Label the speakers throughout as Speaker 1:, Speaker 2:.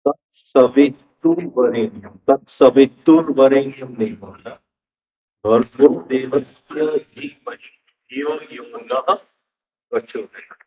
Speaker 1: तत्सवितुर्वरेण्यं तत्सवितुर्वरेण्यं देवः भर्गो देवस्य धीमहि धियो यो नः प्रचोदयात्।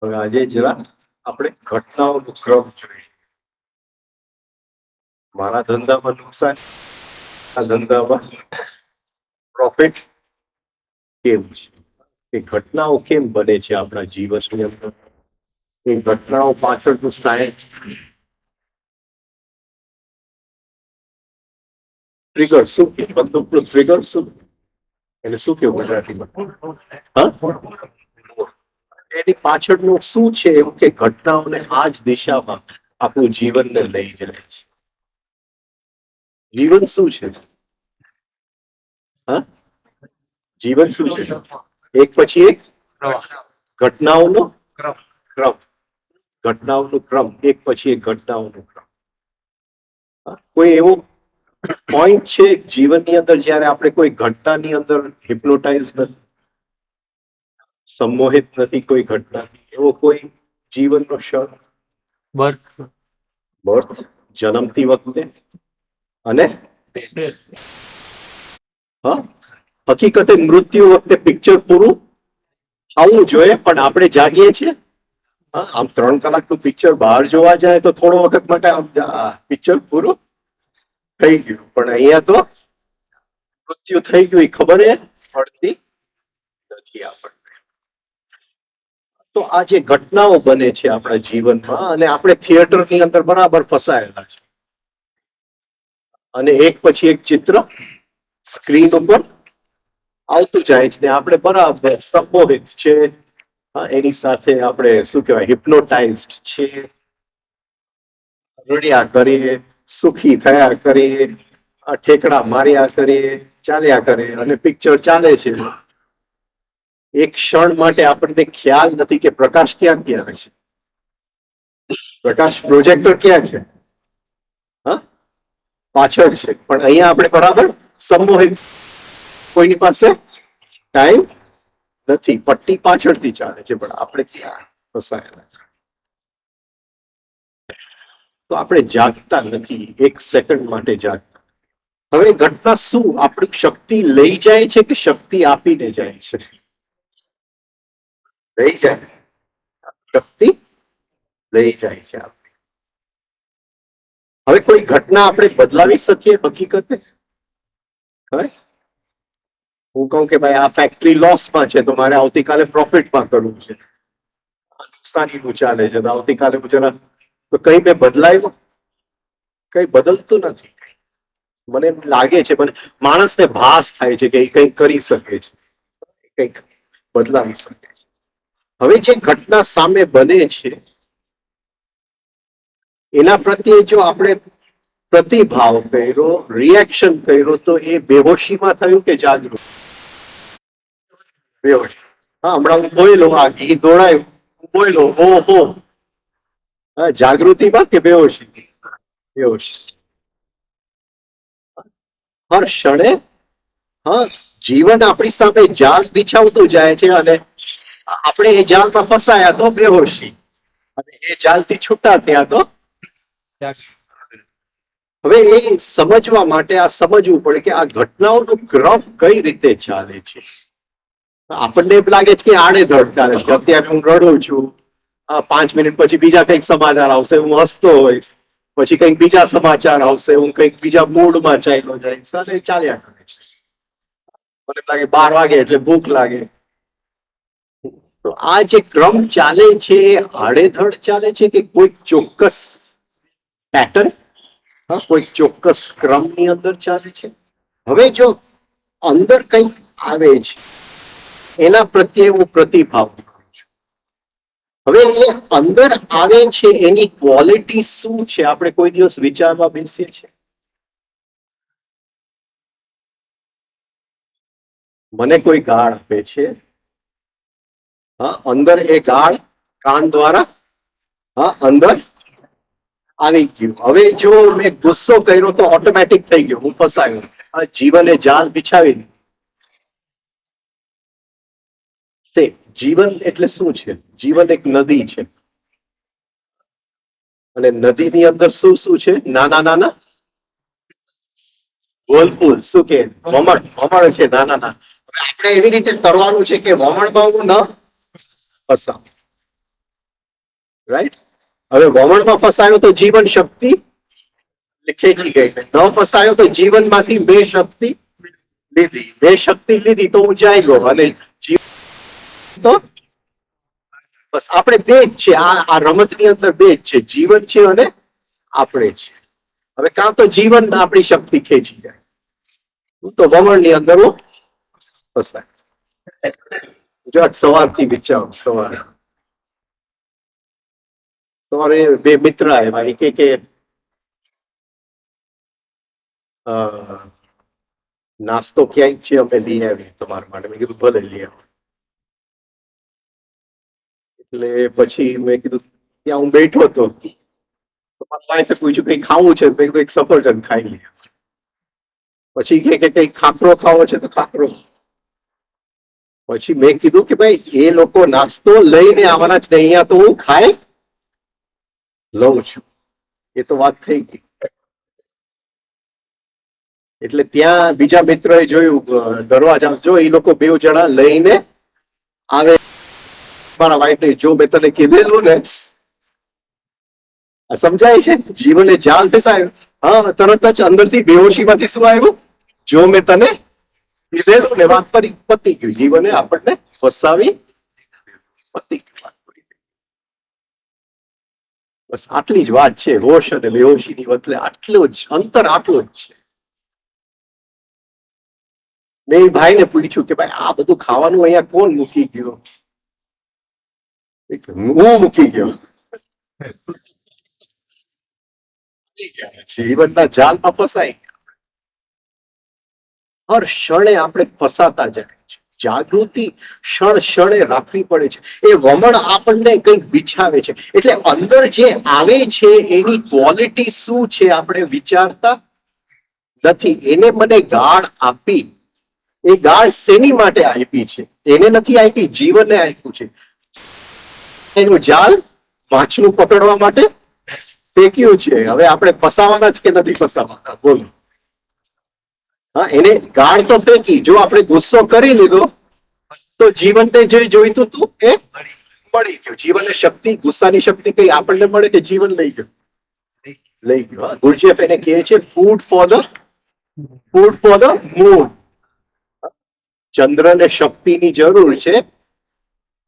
Speaker 1: હવે આજે જરા આપણે ઘટનાઓનો ક્રમ જોઈએ. મારા ધંધામાં નુકસાન, આ ધંધામાં પ્રોફિટ કેમ છે, એ ઘટનાઓ કેમ બને છે આપણા જીવનની અંદર, એ ઘટનાઓ પાછળનું સાયન્સ, ટ્રિગર શું કે બંદૂકનું ટ્રિગર શું, એને શું કેવું ગુજરાતીમાં, એની પાછળનું શું છે એવું કે ઘટનાઓને આ જ દિશામાં આપણું જીવનને લઈ જાય છે. જીવન શું છે? હા, જીવન શું છે? એક પછી એક ઘટનાઓનો ક્રમ, ઘટનાઓનો ક્રમ, એક પછી એક ઘટનાઓનો ક્રમ. કોઈ એવો પોઈન્ટ છે જીવનની અંદર જ્યારે આપણે કોઈ ઘટનાની અંદર હિપ્નોટાઇઝ નથી, સંમોહિત નથી કોઈ ઘટના, એવો કોઈ જીવનનો ક્ષણ? બર્થ, જન્મતી વખતે, અને હકીકતે મૃત્યુ વખતે પિક્ચર પૂરું આવવું જોઈએ, પણ આપણે જાગીએ છીએ. આમ 3 કલાકનું પિક્ચર બહાર જોવા જાય તો થોડો વખત માટે આમ પિક્ચર પૂરું થઈ ગયું, પણ અહીંયા તો મૃત્યુ થઈ ગયું એ ખબર પડતી નથી આપણને. તો આ જે ઘટનાઓ બને છે આપણા જીવનમાં, અને આપણે થિયેટરની અંદર બરાબર ફસાયેલા છે, અને એક પછી એક ચિત્ર સ્ક્રીન ઉપર આવતું જાય છે, આપણે બરાબર સંમોહિત છે એની સાથે, આપણે શું કહેવાય હિપ્નોટાઇઝડ છે, રડ્યા કરીએ, સુખી થયા કરીએ, ઠેકડા માર્યા કરીએ, ચાલ્યા કરે, અને પિક્ચર ચાલે છે. એક ક્ષણ માટે આપણને ખ્યાલ નથી કે પ્રકાશ ક્યાંથી આવે છે, પ્રકાશ પ્રોજેક્ટર ક્યાં છે, હા પાછળ છે, પણ અહીંયા આપણે બરાબર સંમોહિત, કોઈની પાસે ટાઈમ નથી, પટ્ટી પાછળથી ચાલે છે, પણ આપણે ક્યાં ફસાયેલા છે. તો આપણે જાગતા નથી, એક સેકન્ડ માટે જાગતા. હવે ઘટના શું આપણી શક્તિ લઈ જાય છે કે શક્તિ આપીને જાય છે? લઈ જાય, શક્તિ લઈ જાય છે. હવે કોઈ ઘટના આપણે બદલાવી શકીએ હકીકતે? હવે હું કહું કે ભાઈ આ ફેક્ટરી લોસમાં છે તો મારે આવતીકાલે પ્રોફિટમાં કરવું છે, નુકસાનીનું ચાલે છે તો આવતીકાલે જરા, તો કઈ મેં બદલાયું? કઈ બદલતું નથી. મને એમ લાગે છે, મને માણસને ભાસ થાય છે કે એ કંઈક કરી શકે છે, કંઈક બદલાવી શકે છે. હવે જે ઘટના સામે બને છે એના પ્રત્યે જો આપણે પ્રતિભાવ કર્યો, રિએક્શન કર્યો, તો એ બેહોશીમાં થયું કે જાગૃત? બેહોશી. હા, હમણાં હું બોલ્યો, આ ઘી દોડાયું, હું બોલ્યો, ઓહો, જાગૃતિમાં કે બેહોશી? બેહોશી. હર ક્ષણે જીવન આપણી સામે જાળ બિછાવતું જાય છે, અને આપણે એ જાળમાં ફસાયા તો બેહોશી, અને એ જાળથી છૂટા થયા તો. હવે એ સમજવા માટે આ સમજવું પડે કે આ ઘટનાઓનો ક્રમ કઈ રીતે ચાલે છે. આપણને એમ લાગે છે કે આડેધડ ચાલે છે, અત્યારે હું રડું છું, 5 મિનિટ પછી બીજા કંઈક સમાચાર આવશે, હું હસતો હોઈશ, પછી કંઈક બીજા સમાચાર આવશે, હું કંઈક બીજા મૂડમાં ચાલ્યો જઈશ, અને ચાલ્યા કરે છે. મને લાગે 12 વાગે એટલે ભૂખ લાગે. તો આ જે ક્રમ ચાલે છે એ આડેધડ ચાલે છે કે કોઈ ચોક્કસ પેટર્ન, કોઈ ચોક્કસ ક્રમની અંદર ચાલે છે? હવે જો અંદર કંઈક આવે છે એના પ્રત્યે હું પ્રતિભાવ કરું છું. હવે એ અંદર આવે છે એની ક્વોલિટી શું છે, આપણે કોઈ દિવસ વિચારવા બેસીએ છીએ? મને કોઈ ગાળ આપે છે, અંદર એ ગાળ કાન દ્વારા અંદર આવી ગયું. હવે જો મેં ગુસ્સો કર્યો તો ઓટોમેટિક થઈ ગયો, હું ફસાયો. જીવને જાળ બિછાવી. જીવન એટલે શું છે? જીવન એક નદી છે, અને નદીની અંદર શું શું છે? નાના નાના ગોલપુલ, શું કે ભમર છે, નાના નાના. આપણે એવી રીતે તરવાનું છે કે વમણમાં ન ફસાવ, રાઈટ? હવે વમણમાં ફસાયો તો જીવન શક્તિ ખેંચી ગઈ, ન ફસાયો તો જીવનમાંથી બે શક્તિ લીધી, બે શક્તિ લીધી તો હું જાય ગયો, અને જીવન તો બસ આપણે બે જ છે. આ રમતની અંદર બે જ છે, જીવન છે અને આપણે છે. હવે કાં તો જીવન આપણી શક્તિ ખેંચી જાય, તો વમણની અંદર હું ફસાય. જો આજ સવારથી વિચારો, સવારે બે મિત્ર આવ્યા, કે નાસ્તો ક્યાંક છે, અમે લઈ આવી તમારા માટે. મેં કીધું ભલે લઈ આવો. એટલે પછી મેં કીધું, ત્યાં હું બેઠો હતો, મારા વાઈફે પૂછ્યું કઈ ખાવું છે, મેં કીધું એક સફરજન ખાઈ લે. પછી કે કઈ ખાખરો ખાવો છે તો ખાખરો. પછી મેં કીધું કે ભાઈ એ લોકો નાસ્તો લઈને આવવાના જ નહીં, અહીંયા તો હું ખાઈ લઉં છું. એ તો વાત થઈ ગઈ. એટલે ત્યાં બીજા મિત્રએ જોયું, દરવાજા જો એ લોકો બે જણા લઈને આવે. મારા વાઈફને જો મેં તને કીધેલું ને, સમજાય છે, જીવને જાલ ફેસાયો. હા, તરત જ અંદરથી બેહોશીમાંથી શું આવ્યું? જો મેં તને કીધેલું ને, વાત પતી ગયું. જીવને આપણને ફસાવી પતી ગયું. બસ આટલી જ વાત છે. હોશ અને બેહોશીની વચ્ચે આટલું જ અંતર, આટલું જ છે. મેં ભાઈને પૂછ્યું કે ભાઈ આ બધું ખાવાનું અહીંયા કોણ મૂકી ગયો? હું મૂકી ગયો. જીવનના જાલમાં ફસાઈ ગયા. હર ક્ષણે આપણે ફસાતા જાય છે. જાગૃતિ ક્ષણ ક્ષણે રાખવી પડે છે. એ વમણ આપણને કંઈક બિછાવે છે. એટલે અંદર જે આવે છે એની ક્વોલિટી શું છે આપણે વિચારતા નથી. એને મને ગાળ આપી, એ ગાળ શેની માટે આપી છે? એને નથી આપી, જીવનને આપ્યું છે. એનું જાલ માછલું પકડવા માટે ફેંક્યું છે. હવે આપણે ફસાવાના જ કે નથી ફસાવાના? બોલો. હા, એને ગાળ તો ફેંકી. જો આપણે ગુસ્સો કરી લીધો તો જીવનને જે જોઈતું હતું એ મળી ગયું. જીવનને શક્તિ, ગુસ્સાની શક્તિ કઈ આપણને મળે કે જીવન લઈ ગયું? લઈ ગયું. ગુરજેફ એને કહે છે ફૂડ ફોર ધ મૂન. ચંદ્રને શક્તિની જરૂર છે.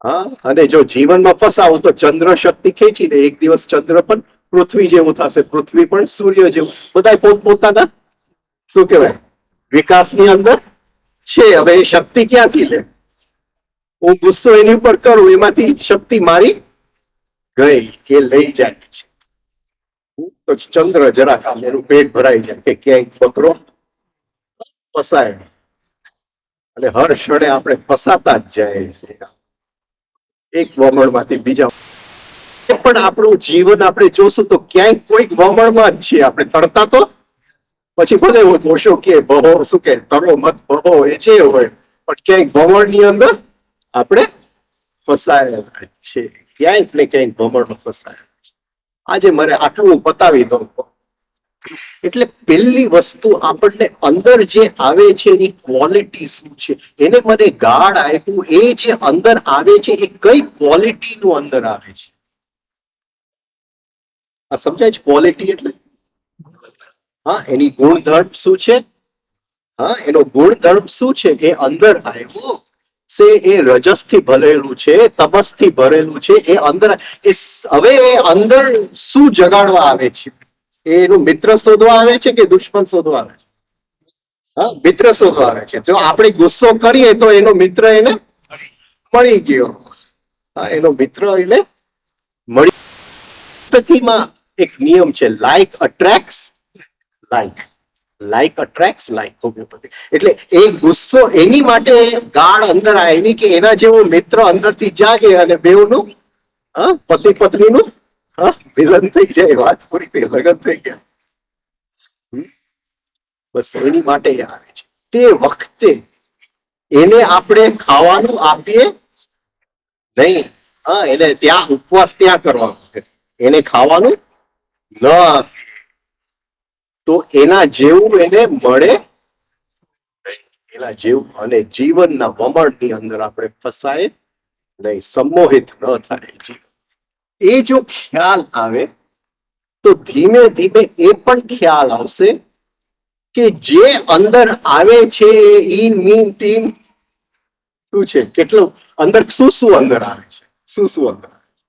Speaker 1: હા, અને જો જીવનમાં ફસાવું તો ચંદ્ર શક્તિ ખેંચીને એક દિવસ ચંદ્ર પણ પૃથ્વી જેવું થશે, પૃથ્વી પણ સૂર્ય જેવું. બધા પોતપોતાના શું કહેવાય વિકાસની અંદર છે. હવે એ શક્તિ ક્યાંથી લે? હું ગુસ્સો એની ઉપર કરું, એમાંથી શક્તિ મારી ગઈ, એ લઈ જાય છે. તો ચંદ્ર જરાક આમ એનું પેટ ભરાઈ જાય કે ક્યાંક બકરો ફસાય. અને હર ક્ષણે આપણે ફસાતા જ જાય છે, એક વમણમાંથી બીજા. પણ આપણું જીવન આપણે જોશું તો ક્યાંક કોઈક વમણમાં જ છીએ આપણે. તરતા તો પછી ભલે ઓછો કે બહો શું કે તરો મત બહો એ જે હોય, પણ ક્યાંક વમણની અંદર આપણે ફસાયેલા છે. ક્યાંક ને ક્યાંક વમણમાં ફસાયેલા છે. આજે મારે આટલું બતાવી દઉં. એટલે પહેલી વસ્તુ આપણને અંદર જે આવે છે એની ક્વોલિટી શું છે? એને મને ગાઢ આપ્યું. એ જે અંદર આવે છે એ કઈ ક્વોલિટીનું અંદર આવે છે? આ સમજાય છે? ક્વોલિટી એટલે હા, એની ગુણધર્મ શું છે? હા, એનો ગુણધર્મ શું છે? એ અંદર આવ્યું છે. એ રજસથી ભરેલું છે, તમસથી ભરેલું છે. એ અંદર હવે એ અંદર શું જગાડવા આવે છે? એનું મિત્ર શોધવા આવે છે કે દુશ્મન શોધવા આવે છે? હા, મિત્ર શોધવા આવે છે. જો આપણે ગુસ્સો કરીએ તો એનો મિત્ર એને મળી ગયો. હા, એનો મિત્ર એને મળી. હોમિયોપેથીમાં એક નિયમ છે, like attracts like. Like attracts like. Homeopathy એટલે એ ગુસ્સો એની માટે ગાળ અંદર આવી કે એના જેવો મિત્ર અંદરથી જાગે અને બેવનું પતિ પત્નીનું મિલન થઈ જાય. વાત પૂરી થઈ, લગ્ન થઈ ગયા. બસ એની માટે આવે છે. તે વખતે એને આપણે ખાવાનું આપીએ નહીં. હા, એને ત્યાં ઉપવાસ ત્યાં કરવાનો છે. એને ખાવાનું ન આપીએ તો એના જેવું એને મળે. એના જેવું. અને જીવનના વમળની અંદર આપણે ફસાય નહીં, સંમોહિત ન થાય. એ જો ખ્યાલ આવે તો ધીમે ધીમે એ પણ ખ્યાલ આવશે કે જે અંદર આવે છે એ ઈન મીન તીન શું છે, કેટલું અંદર, શું શું અંદર આવે છે, શું શું અંદર આવે છે.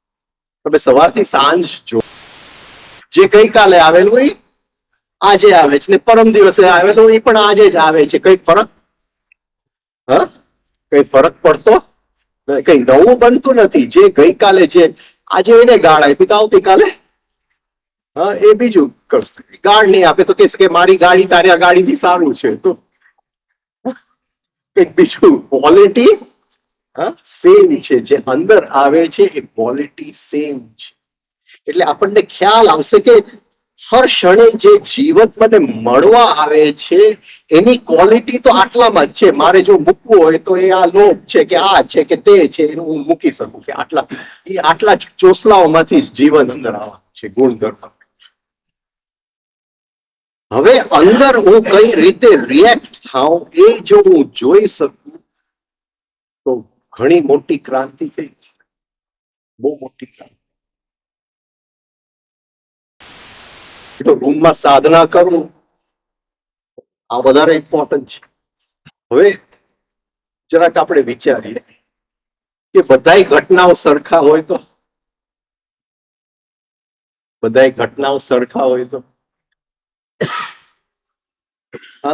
Speaker 1: તમે સવારથી સાંજ જો, જે ગઈકાલે આવેલું એ આજે આવે છે ને પરમ દિવસે આવેલું એ પણ આજે જ આવે છે. કઈ ફરક, હા, કઈ ફરક પડતો, કઈ નવું બનતું નથી. જે ગઈકાલે, જે આજે એને ગાળ આપી તો આવતીકાલે હા એ બીજું કરશે. ગાળ નહીં આપે તો કહેશે કે મારી ગાડી તારી ગાડીથી સારું છે. તો કઈક બીજું ક્વોલિટી સેમ છે. જે અંદર આવે છે એ ક્વોલિટી સેમ છે. એટલે આપણને ખ્યાલ આવશે કે હર ક્ષણે જે જીવન મને મળવા આવે છે એની ક્વોલિટી તો આટલામાં જ છે. મારે જો મૂકવું હોય તો એ આ લોભ છે કે આ છે કે તે છે, એનું હું મૂકી શકું કે આટલા જ ચોસલાઓમાંથી જીવન અંદર આવવાનું છે, ગુણધર્મ. હવે અંદર હું કઈ રીતે રિએક્ટ થાઉં એ જો હું જોઈ શકું તો ઘણી મોટી ક્રાંતિ થઈ, બહુ મોટી ક્રાંતિ. તો રૂમમાં સાધના કરવું આ વધારે ઇમ્પોર્ટન્ટ છે. હવે જરાક આપણે વિચારીએ કે બધાય ઘટનાઓ સરખા હોય તો, બધાય ઘટનાઓ સરખા હોય તો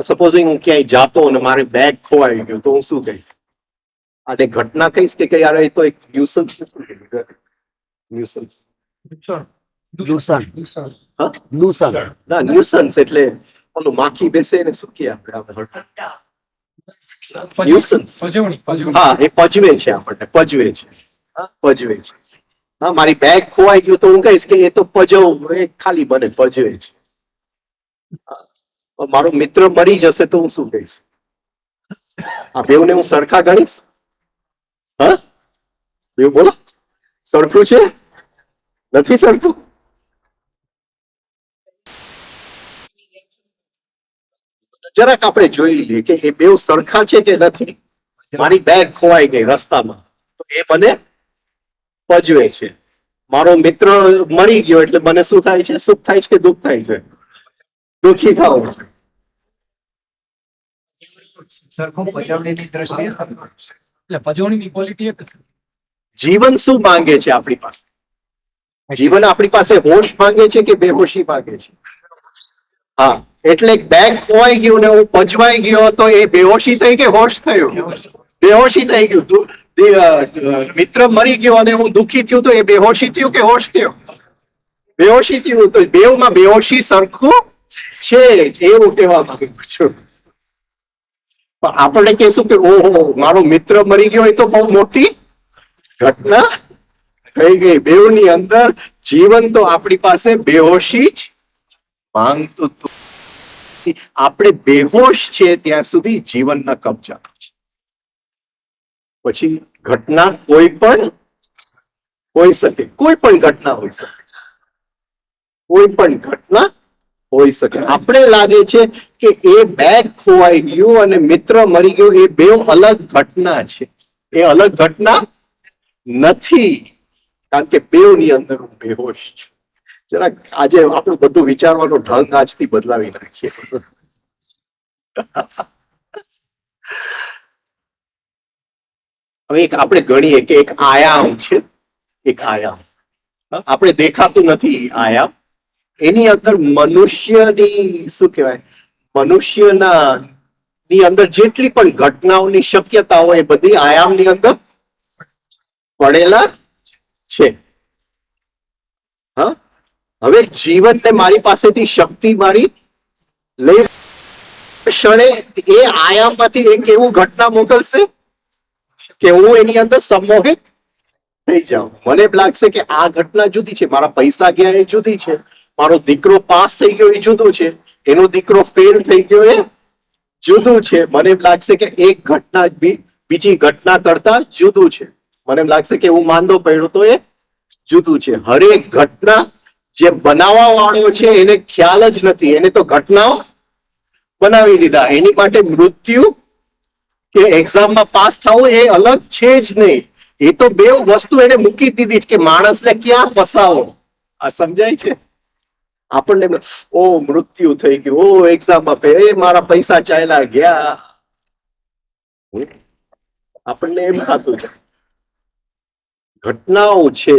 Speaker 1: સપોઝિંગ હું ક્યાંય જાતો અને મારે બેગ ખોવાઈ ગયું તો હું શું કહીશ? આને ઘટના કહીશ કે યાર એ તો એક ન્યુસન્સ, ન્યુસન્સ એટલે ઓલું માખી બેસે ને શું કે આપણે ન્યુસન્સ. હા, એ પજવે છે, આપણને પજવે છે, પજવે છે. હા, મારી બેગ ખોવાઈ ગયું તો હું કહીશ કે એ તો પજવ, એ ખાલી મને પજવે છે. મારો મિત્ર મરી જશે તો હું શું કહીશ? આ બેઉને હું સરખા ગણીશ? હા, બેઉ બોલો, સરખું છે? નથી સરખું. જરાક આપણે જોઈ લઈએ કે એ બેઉ સરખા છે કે નથી. મારી બેગ ખોવાઈ ગઈ રસ્તામાં તો એ મને પજવે છે. મારો મિત્ર મરી ગયો એટલે મને શું થાય છે? સુખ થાય છે કે દુઃખ થાય છે? દુઃખી થાવ. જીવન શું માંગે છે આપણી પાસે? જીવન આપણી પાસે હોશ માંગે છે કે બેહોશી માંગે છે? હા, એટલે બેગ ખોવાઈ ગયું ને હું પજવાઈ ગયો તો એ બેહોશી થઈ કે હોશ થયું? બેહોશી થઈ ગયું. મિત્ર મરી ગયો અને હું દુઃખી થયું તો એ બેહોશી થયું કે હોશ થયો? બેહોશી થયું. તો બેઉમાં બેહોશી સરખું છે એવું કહેવા માંગુ છું. આપણે કહેશું કે ઓહો મારો મિત્ર મરી ગયો એ તો બહુ મોટી ઘટના થઈ ગઈ. બેઉની અંદર જીવન તો આપણી પાસે બેહોશી જ માંગતું હતું. આપણે બેહોશ છે ત્યાં સુધી જીવનના કબજા છે. પછી ઘટના કોઈ પણ હોઈ શકે, કોઈ પણ ઘટના હોઈ શકે, કોઈ પણ ઘટના હોઈ શકે. આપણે લાગે છે કે એ બેગ ખોવાઈ ગયું અને મિત્ર મરી ગયો એ બે અલગ ઘટના છે. એ અલગ ઘટના નથી, કારણ કે બેઉની અંદર હું બેહોશ છું. જરાક આજે આપણું બધું વિચારવાનો ઢંગ આજથી બદલાવી નાખીએ. હવે એક આપણે ગણીએ કે એક આયામ છે, એક આયામ આપણે દેખાતું નથી. આયામ એની અંદર મનુષ્યની શું કહેવાય, મનુષ્યના ની અંદર જેટલી પણ ઘટનાઓની શક્યતા હોય એ બધી આયામની અંદર પડેલા છે. હા, હવે જીવનને મારી પાસેથી શક્તિ મારી લઈ ક્ષણે એ આયામમાંથી એક એવું ઘટના મોકલશે કે હું એની અંદર સંમોહિત થઈ જાઉં. મને એમ લાગશે કે આ ઘટના જુદી છે, મારા પૈસા ગયા એ જુદી છે, મારો દીકરો પાસ થઈ ગયો એ જુદું છે, એનો દીકરો ફેલ થઈ ગયો એ જુદું છે. મને એમ લાગશે કે એક ઘટના બીજી ઘટના કરતા જુદું છે. મને એમ લાગશે કે હું માંદો પડ્યો તો એ જુદું છે. હરેક ઘટના જે બનાવવા વાળો છે એને ખ્યાલ જ નથી, એને તો ઘટનાઓ બનાવી દીધા. એની માટે મૃત્યુ કે એક્ઝામમાં પાસ થવું એ અલગ છે જ નહીં. એ તો બે વસ્તુ એને મૂકી દીધી છે કે માણસને ક્યાં ફસાવો. આ સમજાય છે? આપણને ઓ મૃત્યુ થઈ ગયું, ઓ એક્ઝામમાં ફેલ, એ મારા પૈસા ચાલ્યા ગયા. આપણને એમ થતું છે. ઘટનાઓ છે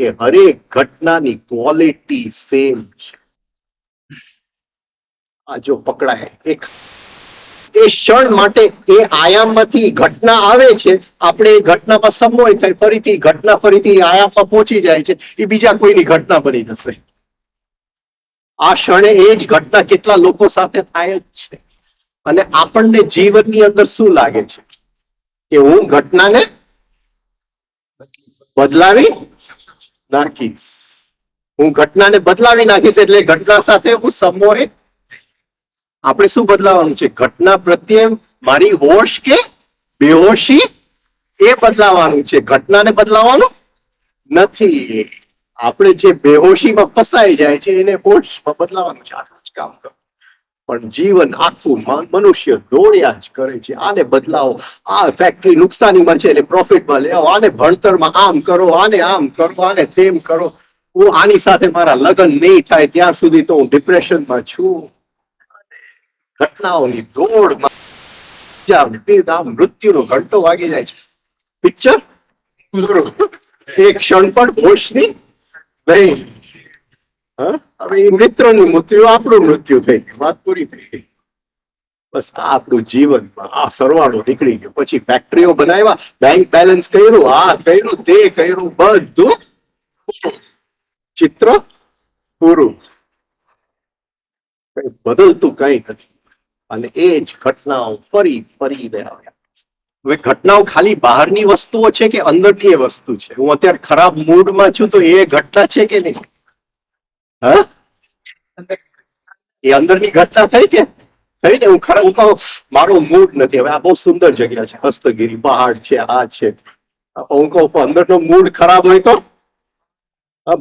Speaker 1: એ હરેક ઘટનાની ક્વોલિટી સેમ છે. આ જો પકડાય એ ક્ષણ માટે એ આયામમાંથી ઘટના આવે છે, આપણે એ ઘટનામાં સમોય થાય, ફરીથી ઘટના ફરીથી આયામમાં પહોંચી જાય છે, એ બીજા કોઈની ઘટના બની જશે. આ ક્ષણે એ જ ઘટના કેટલા લોકો સાથે થાય જ છે. અને આપણને જીવનની અંદર શું લાગે છે કે હું ઘટનાને બદલાવી નાખીશ, હું ઘટનાને બદલાવી નાખીશ એટલે ઘટના સાથે હું સમોય. આપણે શું બદલાવાનું છે? ઘટના પ્રત્યે મારી હોશ કે બેહોશી એ બદલાવાનું છે, ઘટનાને બદલાવાનું નથી. આપણે જે બેહોશીમાં ફસાઈ જાય છે એને હોશમાં બદલાવાનું છે. આટલું જ કામ કરો. પણ જીવન આખું મનુષ્ય દોડ્યા જ કરે છે. આને બદલાવો, આ ફેક્ટરી નુકસાનીમાં છે એટલે પ્રોફિટમાં લેવો, આને ભણતરમાં આમ કરો, આને આમ કરો, આને તેમ કરો. હું આની સાથે મારા લગ્ન નહીં થાય ત્યાં સુધી તો હું ડિપ્રેશનમાં છું. ઘટનાઓની દોડમાં મૃત્યુનો ઘંટો વાગી જાય છે. પિક્ચર એક ક્ષણ પણ હોશની નહીં. હવે એ મિત્રનું મૃત્યુ આપણું મૃત્યુ થઈ ગયું, વાત પૂરી થઈ ગઈ. બસ આ આપણું જીવનમાં આ સરવાળો નીકળી ગયો. પછી ફેક્ટરીઓ બનાવ્યા, બેંક બેલેન્સ કર્યું, આ કર્યું, તે કર્યું, બધું ચિત્ર પૂરું. બદલતું કઈ નથી. અને એ જ ઘટનાઓ ફરી ફરીને આવ્યા. હવે ઘટનાઓ ખાલી બહારની વસ્તુઓ છે કે અંદરની એ વસ્તુ છે? હું અત્યારે ખરાબ મૂડમાં છું તો એ ઘટના છે કે નહીં? હા, એ અંદરની ઘટના થઈ કે થઈ ને? હું ખરાબ, હું કહું મારો મૂડ નથી. હવે આ બહુ સુંદર જગ્યા છે, હસ્તગીરી પહાડ છે, આ છે. હું કહું અંદરનો મૂડ ખરાબ હોય તો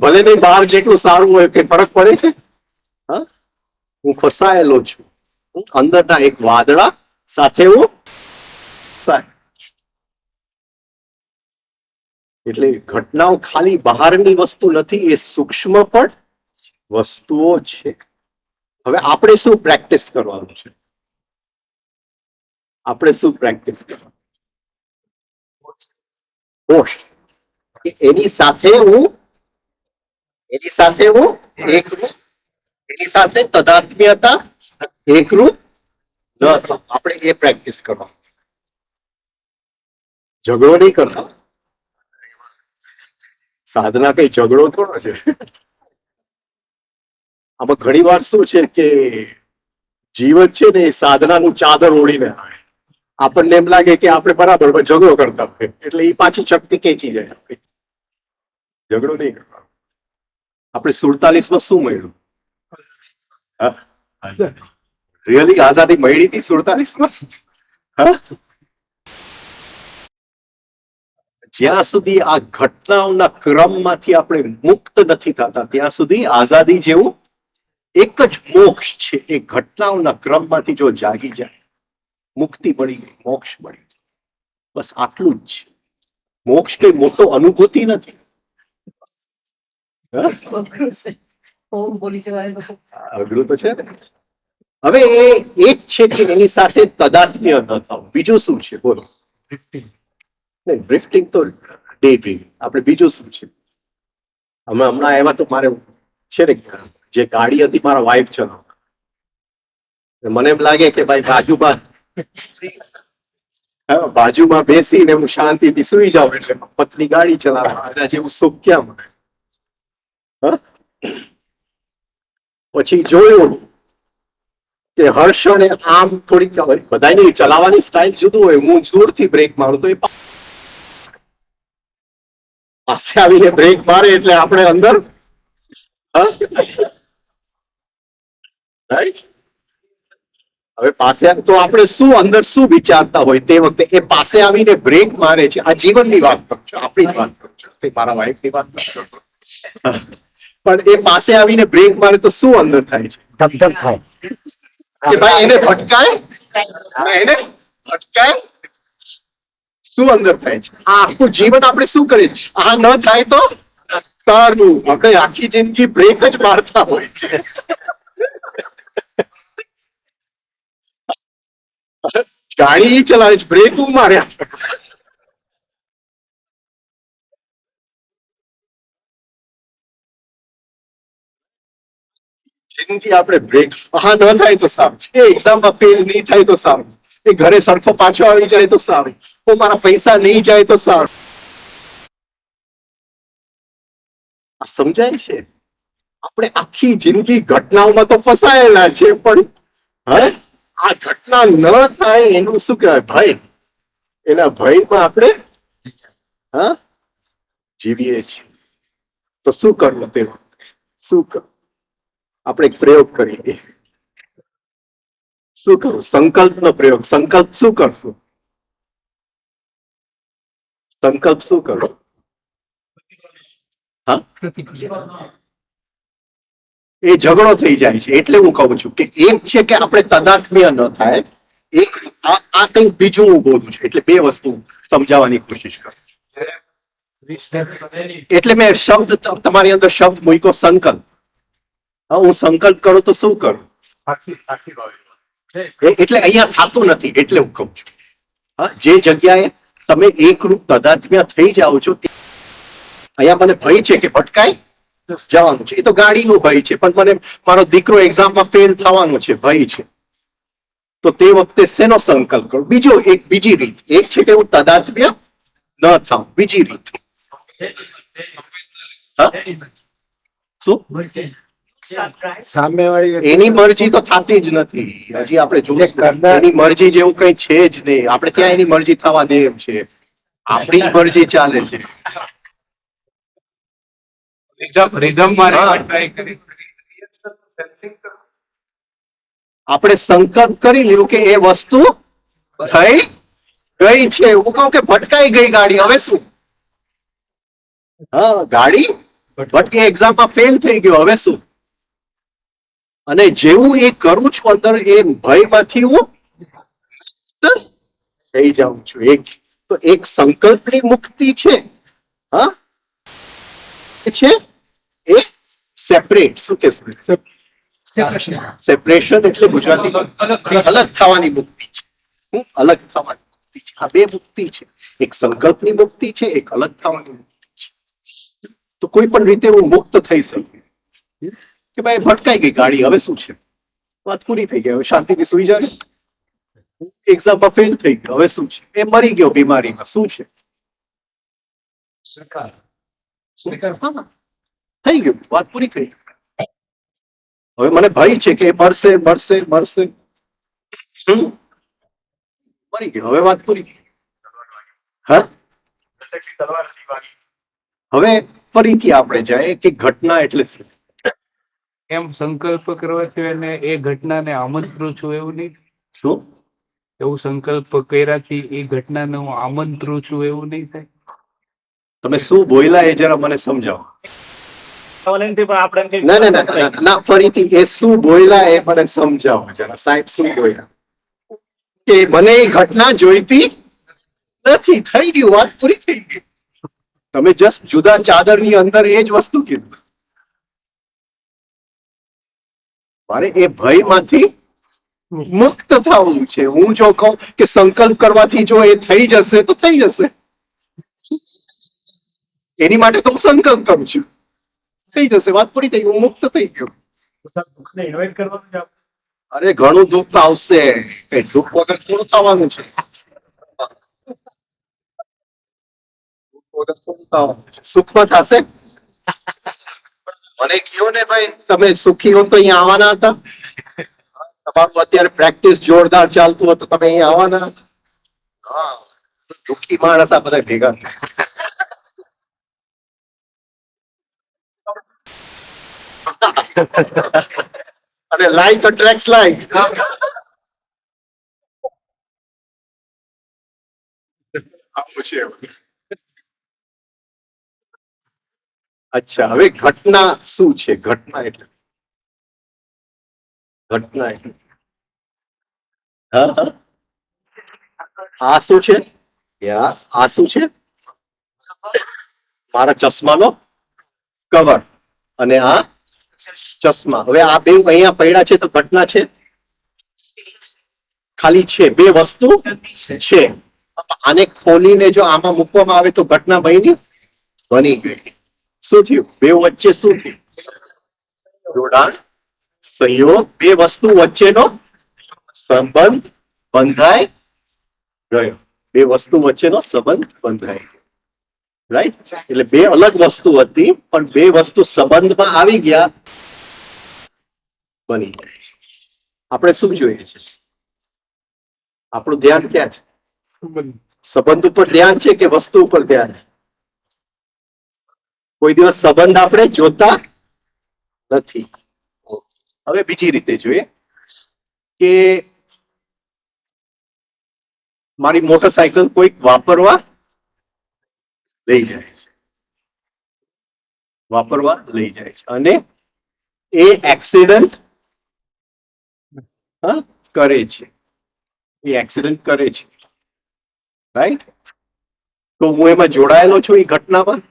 Speaker 1: ભલે નહીં બહાર જેટલું સારું હોય કે ફરક પડે છે? હા, હું ફસાયેલો છું અંદરના એક વાદળા સાથે. હું એટલે ઘટનાઓ ખાલી બહારની વસ્તુ નથી, એ સૂક્ષ્મ પણ વસ્તુઓ છે. હવે આપણે શું પ્રેક્ટિસ કરવાનું છે? આપણે શું પ્રેક્ટિસ કરવાનું? હોશ. એની સાથે હું એકરૂપ, એની સાથે તદાત્મ્યતા એકરૂપ ન થવું. આપણે એ પ્રેક્ટિસ કરવાનું. ઝઘડો નહીં કરતા. સાધના કઈ ઝઘડો થોડો છે. આમાં ઘણી વાર શું છે કે જીવન છે ને એ સાધનાનું ચાદર ઓળીને આવે. આપણને એમ લાગે કે આપણે બરાબર ઝઘડો કરતા હોય એટલે એ પાછી શક્તિ ખેંચી જાય. ઝઘડો નહીં કરવાનો. આપણે 47માં શું મળ્યું? રિયલી આઝાદી મળી હતી 47માં? જ્યાં સુધી આ ઘટનાઓના ક્રમમાંથી આપણે મુક્ત નથી થતા ત્યાં સુધી આઝાદી જેવું એક જ મોક્ષ છે. એ ઘટનાઓના ક્રમમાંથી જો જાગી જાય, મુક્તિ મળી ગઈ, મોક્ષ મળી ગઈ. બસ આટલું જ છે. મોક્ષ કઈ મોટો અનુભૂતિ નથી. અઘરું તો છે ને. હવે એ જ છે કે એની સાથે તદાત્મ્ય ન થવું. બીજું શું છે બોલો? ડ્રિફ્ટિંગ તો ડે ડ્રીમિંગ. આપણે બીજું શું છે? હમણાં એમાં તો મારે છે ને, જે ગાડી હતી મારા વાઈફ ચલાવતા. મને એમ લાગે કે ભાઈ બાજુમાં બેસીને હું શાંતિથી સુઈ જાઉં એટલે પત્ની ગાડી ચલાવે. એના જેવું સુખ ક્યાં મળે? પછી જોયું કે હર્ષણે આમ થોડીક, બધાની ચલાવવાની સ્ટાઇલ જુદું હોય. હું જોરથી બ્રેક મારું તો એ પાસે આવીને બ્રેક મારે એટલે આપણે અંદર હવે પાસે તો આપણે શું અંદર શું વિચારતા હોય તે વખતે એ પાસે આવીને બ્રેક મારે છે. આ જીવનની વાત કરું છું, આપણી જ વાત કરું છું, મારા વાઈફની વાત નથી કરતો. પણ એ પાસે આવીને બ્રેક મારે તો શું અંદર થાય છે?
Speaker 2: ધક ધક થાય
Speaker 1: કે ભાઈ એને ભટકાય, એને ભટકાય શું અંદર થાય છે? આ આખું જીવન આપણે શું કરીએ છીએ? આ ન થાય તો સારું. આપણે આખી જિંદગી બ્રેક જ મારતા હોય છે. ગાડી ઈ ચલાવે છે, બ્રેક હું માર્યા. જિંદગી આપણે બ્રેક હા ન થાય તો સારું, એ એક્ઝામમાં ફેલ નહીં થાય તો સારું, એ ઘરે સરખો પાછો આવી જાય તો સારું, તો મારા પૈસા નહીં જાય તો સારું. આ સમજાય છે? આપણે આખી જિંદગી ઘટનાઓમાં તો ફસાયેલા છે, પણ હે આ ઘટના ન થાય એનું શું કહેવાય? ભય. એના ભયમાં આપણે હા જીવીએ છીએ. તો શું કરવું તે વખતે? શું કરવું? આપણે એક પ્રયોગ કરીએ. શું કરું? સંકલ્પનો પ્રયોગ. સંકલ્પ શું કરશું? સંકલ્પ શું કરો? હા, એ ઝઘડો થઈ જાય છે. એટલે હું કહું છું કે એક છે કે આપણે તદાત્મ્ય ન થાય, એક આ કંઈક બીજું હું બોલું છું. એટલે બે વસ્તુ સમજાવવાની કોશિશ કરું. એટલે મેં શબ્દ તમારી અંદર શબ્દ મૂક્યો સંકલ્પ. હા, હું સંકલ્પ કરું તો શું કરું? એટલે અહીંયા થતું નથી, એટલે હું કહું છું. હા, જે જગ્યાએ તમે એકરૂપ તદાત્મ્ય થઈ જાઓ છો, અહીંયા મને ભય છે કે ભટકાય જવાનું છે. એ તો ગાડીનું ભય છે, પણ મને મારો દીકરો એક્ઝામમાં ફેલ થવાનો છે, ભય છે. તો તે વખતે શેનો સંકલ્પ કરો? બીજો એક બીજી રીત. એક છે કે હું તદાત્મ્ય ન થાઉં. બીજી રીત શું? એની મરજી તો થતી જ નથી. હજી આપણે જોશું એની મરજી જેવું કઈ છે જ નહીં. આપણે ત્યાં એની મરજી થવા દે એમ છે, આપણી જ મરજી ચાલે છે. આપણે સંકલ્પ કરી લીધું કે એ વસ્તુ થઈ ગઈ છે. હું કહું કે ભટકાઈ ગઈ ગાડી, હવે શું? હા, ગાડી ભટકી, એક્ઝામમાં ફેલ થઈ ગયો, હવે શું? અને જેવું એ કરું છું અંદર, એ ભયમાંથી હું થઈ જાઉં છું. એક તો એક સંકલ્પની મુક્તિ છે. હા, છે એ સેપરેટ. શું કહેશું? સેપરેશન એટલે ગુજરાતી અલગ થવાની મુક્તિ છે. હું અલગ થવાની મુક્તિ છે. આ બે મુક્તિ છે. એક સંકલ્પની મુક્તિ છે, એક અલગ થવાની મુક્તિ છે. તો કોઈ પણ રીતે હું મુક્ત થઈ શકું કે ભાઈ ભટકાઈ ગઈ ગાડી, હવે શું છે? વાત પૂરી થઈ ગઈ, હવે શાંતિથી સુઈ જાય. એક્ઝામમાં ફેલ થઈ ગયો, હવે શું છે? એ મરી ગયો બીમારીમાં, શું છે? થઈ ગયું, વાત પૂરી થઈ. હવે મને ભય છે કે મરશે મરશે મરશે, મરી ગયો, હવે વાત પૂરી. હા, હવે ફરીથી આપણે જાય કે ઘટના એટલે શું?
Speaker 2: એમ સંકલ્પ કરવાથી અને એ ઘટનાને આમંત્રું છું એવું નહીં?
Speaker 1: શું
Speaker 2: એવું સંકલ્પ કર્યાથી એ ઘટનાને હું આમંત્રું છું એવું નહીં થાય?
Speaker 1: તમે શું બોલ્યા એ જરા મને સમજાવો. ના ના ના ના ના, ફરીથી એ શું બોલ્યા એ મને સમજાવો જરા. સાહેબ શું બોલ્યા? કે મને એ ઘટના જોઈતી નથી, થઈ ગયું, વાત પૂરી થઈ ગઈ. તમે જસ્ટ જુદા ચાદરની અંદર એ જ વસ્તુ કીધું. મારે એ ભયમાંથી મુક્ત થવું છે. હું જો કહું કે સંકલ્પ કરવાથી જો એ થઈ જશે તો થઈ જશે, એની માટે તો હું સંકલ્પ કરું છું, થઈ જશે, વાત પૂરી થઈ ગઈ, હું મુક્ત થઈ ગયો. અરે ઘણું દુઃખ આવશે, એ દુઃખ વગર થોડું થવાનું છે. સુખમાં થશે. મને કહો ને ભાઈ, તમે સુખી હો તો અહીંયા આવવાના હતા? તમારું અત્યારે પ્રેક્ટિસ જોરદાર ચાલતું હતું, તમે અહીંયા આવવાના હતા? હા, દુઃખી માણસ આ બધા ભેગા અને લાઈક અટ્રેક્ટ લાઈક. આવું છે. અચ્છા, હવે ઘટના શું છે? ઘટના એટલે ઘટના એટલે હા આ શું છે? આ શું છે? મારા ચશ્માનો કવર. અને આ ચશ્મા. હવે આ બે અહીંયા પડ્યા છે તો ઘટના છે? ખાલી છે, બે વસ્તુ છે. આને ખોલીને જો આમાં મૂકવામાં આવે તો ઘટના બની ગઈ. શું થયું? બે વચ્ચે શું થયું? જોડાણ, સંયોગ, બે વસ્તુ વચ્ચેનો સંબંધ બંધાઈ ગયો. બે વસ્તુ વચ્ચેનો સંબંધ બંધાઈ ગયો. રાઈટ? એટલે બે અલગ વસ્તુ હતી પણ બે વસ્તુ સંબંધમાં આવી ગયા, બની જાય છે. આપણે શું જોઈએ છે? આપણું ધ્યાન ક્યાં છે? સંબંધ ઉપર ધ્યાન છે કે વસ્તુ ઉપર ધ્યાન છે? કોઈ દિવસ સંબંધ આપણે જોતા નથી. હવે બીજી રીતે જોઈએ કે મારી મોટરસાયકલ કોઈક વાપરવા લઈ જાય છે, વાપરવા લઈ જાય છે અને એ એક્સિડન્ટ કરે છે. એ એક્સિડન્ટ કરે છે. રાઈટ? તો હું એમાં જોડાયેલો છું એ ઘટનામાં?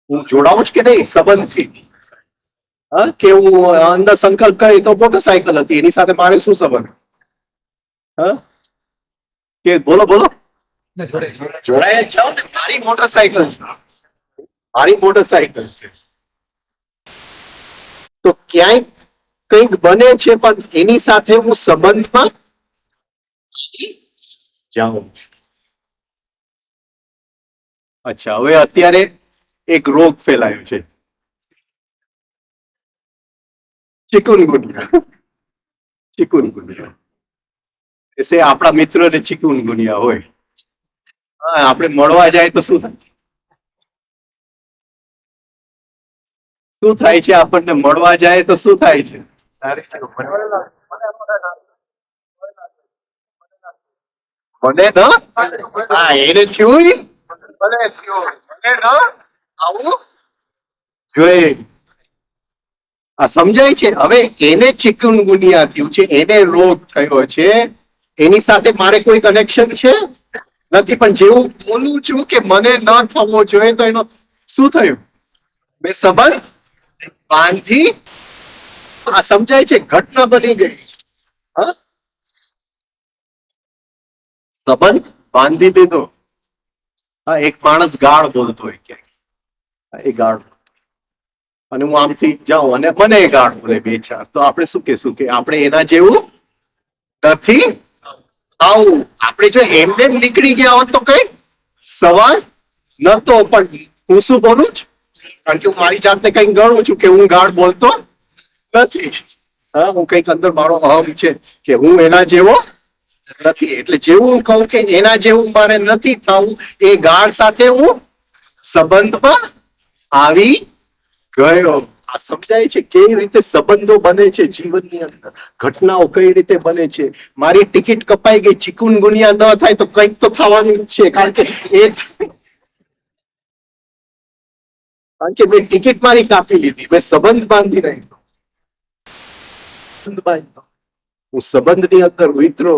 Speaker 1: હું જોડાઉં છું કે નહીં સંબંધથી? કે હું અંદર સંકલ્પ કરી તો મોટરસાયકલ હતી, એની સાથે મારે શું સંબંધ? કે બોલો બોલો. જોડાયા જાઓ ને. મારી મોટરસાયકલ છે, મારી મોટરસાયકલ છે. તો ક્યાંક કંઈક બને છે પણ એની સાથે હું સંબંધમાં જાઉં છું. અચ્છા, હવે અત્યારે એક રોગ ફેલાયો છે, ચિકુનગુનિયા. ચિકુનગુનિયા એટલે આપણા મિત્રને ચિકુનગુનિયા હોય, આપણે મળવા જાય તો શું થાય? શું થાય છે? આપણને મળવા જાય તો શું થાય છે? મને ન એને થયું, મને થયું, મને ન આવું જોઈએ. આ સમજાય છે? હવે એને ચિકુનગુનિયા થયું છે, એને રોગ થયો છે, એની સાથે મારે કોઈ કનેક્શન છે નથી. પણ જેવું બોલું છું કે મને ન થવો જોઈએ તો એનો શું થયું? મેં સંબંધ બાંધી. આ સમજાય છે? ઘટના બની ગઈ. સંબંધ બાંધી દીધો. હા, એક માણસ ગાળ બોલતો હોય ક્યાંક, એ ગાળ, અને હું આમથી જાઉં અને મને ગાળ બોલે બે ચાર, તો આપણે શું કહેશું કે આપણે એના જેવું નથી આવું. આપણે જો એમને નીકળી ગયા હોત તો કઈ સવાલ નતો. પણ હું શું બોલું છું? કારણ કે હું મારી જાતને કઈ ગણું છું કે હું ગાળ બોલતો નથી. હું કઈક અંદર મારો અહમ છે કે હું એના જેવો નથી. એટલે જેવું હું કહું કે એના જેવું મારે નથી થવું, એ ગાળ સાથે હું સંબંધમાં આવી ગયો. આ સમજાય છે કેવી રીતે સંબંધો બને છે જીવનની અંદર, ઘટનાઓ કઈ રીતે બને છે. મારી ટિકિટ કપાઈ ગઈ, ચિકુનગુનિયા ન થાય તો કંઈક તો થવાનું જ છે. કારણ કે મેં ટિકિટ મારી કાપી લીધી, મેં સંબંધ બાંધી નાખ્યો. હું સંબંધની અંદર વિતરો.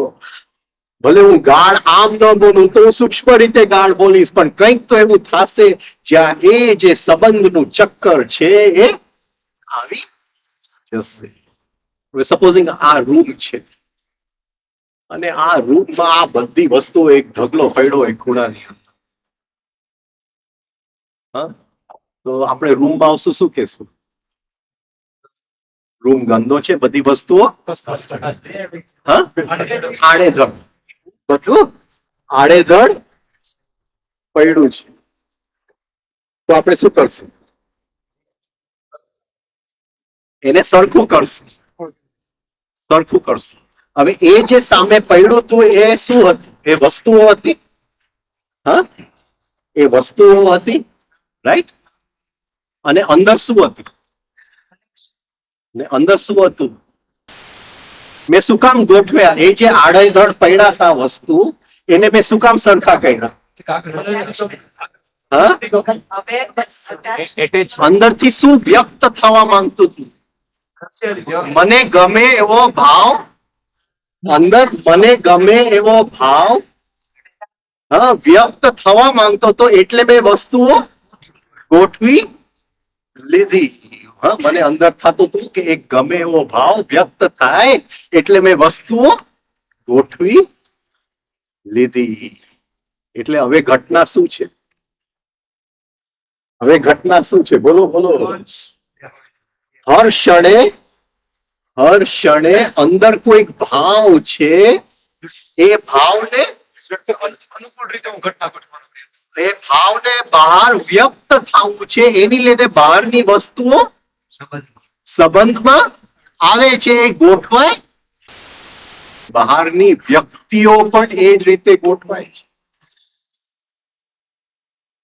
Speaker 1: ભલે હું ગાળ આમ ન બોલું તો હું સૂક્ષ્મ રીતે ગાળ બોલીશ, પણ કંઈક તો એવું થશે જ્યાં એ જે સંબંધનું ચક્કર છે એ આવી જશે. હવે સપોઝિંગ આ રૂમ છે અને આ રૂમમાં આ બધી વસ્તુઓ એક ઢગલો પડ્યો હોય ખૂણાની અંદર. તો આપણે રૂમમાં આવશું, શું કહેશું? રૂમ ગંદો છે, બધી વસ્તુઓ આડેધડ, બધું આડેધડ પડ્યું છે. તો આપણે શું કરશું? એને સરખું કરશું, સરખું કરશું. હવે એ જે સામે પડ્યું હતું એ શું હતું? એ વસ્તુઓ હતી. એ વસ્તુઓ હતી, રાઈટ? અને અંદર શું હતું? ને અંદર શું હતું? મેં શું કામ ગોઠવ્યા? એ જે આડેધડ પડ્યા હતા વસ્તુ, એને મેં શું કામ સરખા કર્યા? અંદરથી શું વ્યક્ત થવા માંગતું હતું? મને ગમે એવો ભાવ અંદર મને ગમે એવો ભાવ વ્યક્ત થવા માંગતો હતો, એટલે મેં વસ્તુઓ ગોઠવી લીધી. મને અંદર થતું હતું કે એક ગમે એવો ભાવ વ્યક્ત થાય એટલે મેં વસ્તુઓ ગોઠવી લીધી. એટલે હવે ઘટના શું છે? હવે ઘટના શું છે? બોલો બોલો. હર ક્ષણે અંદર કોઈક ભાવ છે. એ ભાવને
Speaker 2: અનુકૂળ રીતે હું ઘટના ઘટવાનો
Speaker 1: એ ભાવને બહાર વ્યક્ત થવું છે. એની લીધે બહારની વસ્તુઓ સંબંધમાં આવે છે, એ ગોઠવાય. બહારની વ્યક્તિઓ પણ એ જ રીતે ગોઠવાય છે.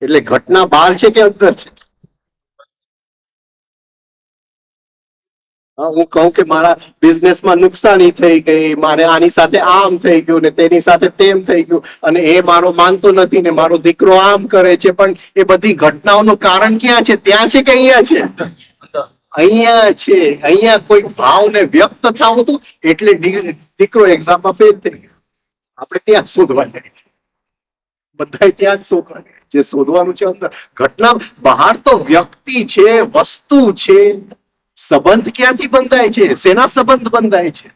Speaker 1: એટલે ઘટના બહાર છે કે અંદર છે? હું કહું કે મારા બિઝનેસમાં નુકસાની થઈ ગઈ, મારે આની સાથે આમ થઈ ગયું ને તેની સાથે તેમ થઈ ગયું, અને એ મારો માનતો નથી ને મારો દીકરો આમ કરે છે, પણ એ બધી ઘટનાઓનું કારણ ક્યાં છે? ત્યાં છે કે અહીંયા છે? અહીંયા છે. અહીંયા કોઈ ભાવને વ્યક્ત થવું હતું એટલે દીકરો એક્ઝામમાં ફેલ થઈ ગયો. આપણે ત્યાં શોધવા જાય છે, બધા ત્યાં જ શોધવા જાય. જે શોધવાનું છે અંદર. ઘટના બહાર તો વ્યક્તિ છે, વસ્તુ છે. સંબંધ ક્યાંથી બંધાય છે? શેના સંબંધ બંધાય છે?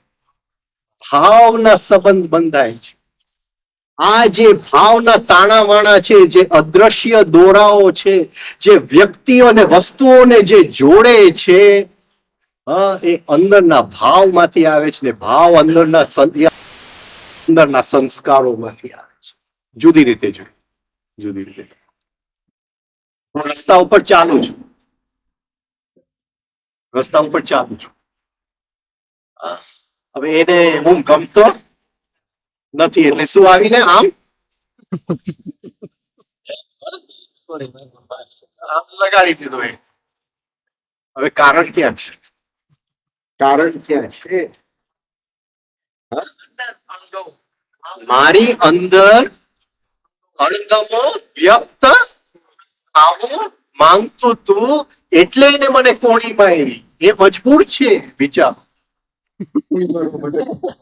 Speaker 1: ભાવના સંબંધ બંધાય છે. આ જે ભાવના તાણાવાણા છે, જે અદ્રશ્ય દોરાઓ છે, જે વ્યક્તિઓ અને વસ્તુઓને જે જોડે છે, એ અંદરના ભાવમાંથી આવે છે ને ભાવ અંદરના સંસ્કારોમાંથી આવે છે. જુદી રીતે જુદી રીતે. હું રસ્તા ઉપર ચાલુ છું. હવે એને હું ગમતો નથી, એટલે શું આવીને આમ લગાડી દીધો. હવે કારણ ક્યાં છે? મારી અંદર અણગમો વ્યક્ત આવું માંગતું તું, એટલે એને મને કોણીમાં આવી. એ મજબૂર છે વિચાર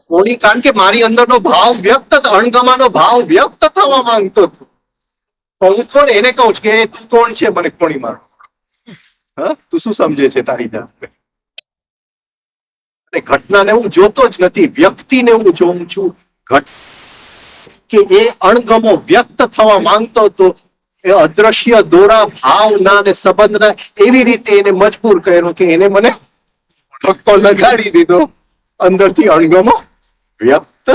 Speaker 1: કોણી, કારણ કે મારી અંદરનો ભાવ વ્યક્ત, અણગમાનો ભાવ વ્યક્ત થવા માંગતો હતો. હું કોણ? એને કહું છું કે તું કોણ છે મને કોણી મારો? તું શું સમજે છે તારી જાત? ઘટનાને હું જોતો જ નથી, વ્યક્તિને હું જોઉં છું. કે એ અણગમો વ્યક્ત થવા માંગતો હતો. એ અદ્રશ્ય દોરા ભાવના અને સંબંધના એવી રીતે એને મજબૂર કર્યો કે એને મને ધક્કો લગાડી દીધો. અંદરથી અણગમો વ્યક્ત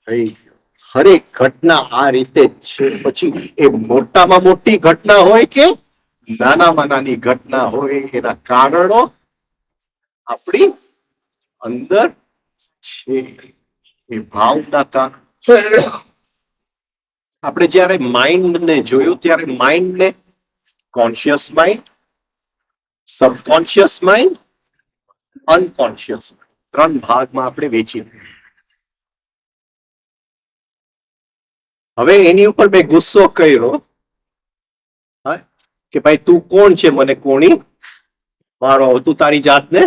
Speaker 1: થઈ ગયો. હરેક ઘટના આ રીતે જ છે. પછી એ મોટામાં મોટી ઘટના હોય કે નાનામાં નાની ઘટના હોય, એના કારણો આપણી અંદર છે. એ ભાવના કારણ. આપણે જયારે માઇન્ડને જોયું ત્યારે માઇન્ડને conscious mind, subconscious mind, unconscious mind, 3 ભાગમાં આપણે વેચી. હવે એની ઉપર મેં ગુસ્સો કર્યો કે ભાઈ તું કોણ છે મને કોણી મારો? તું તારી જાતને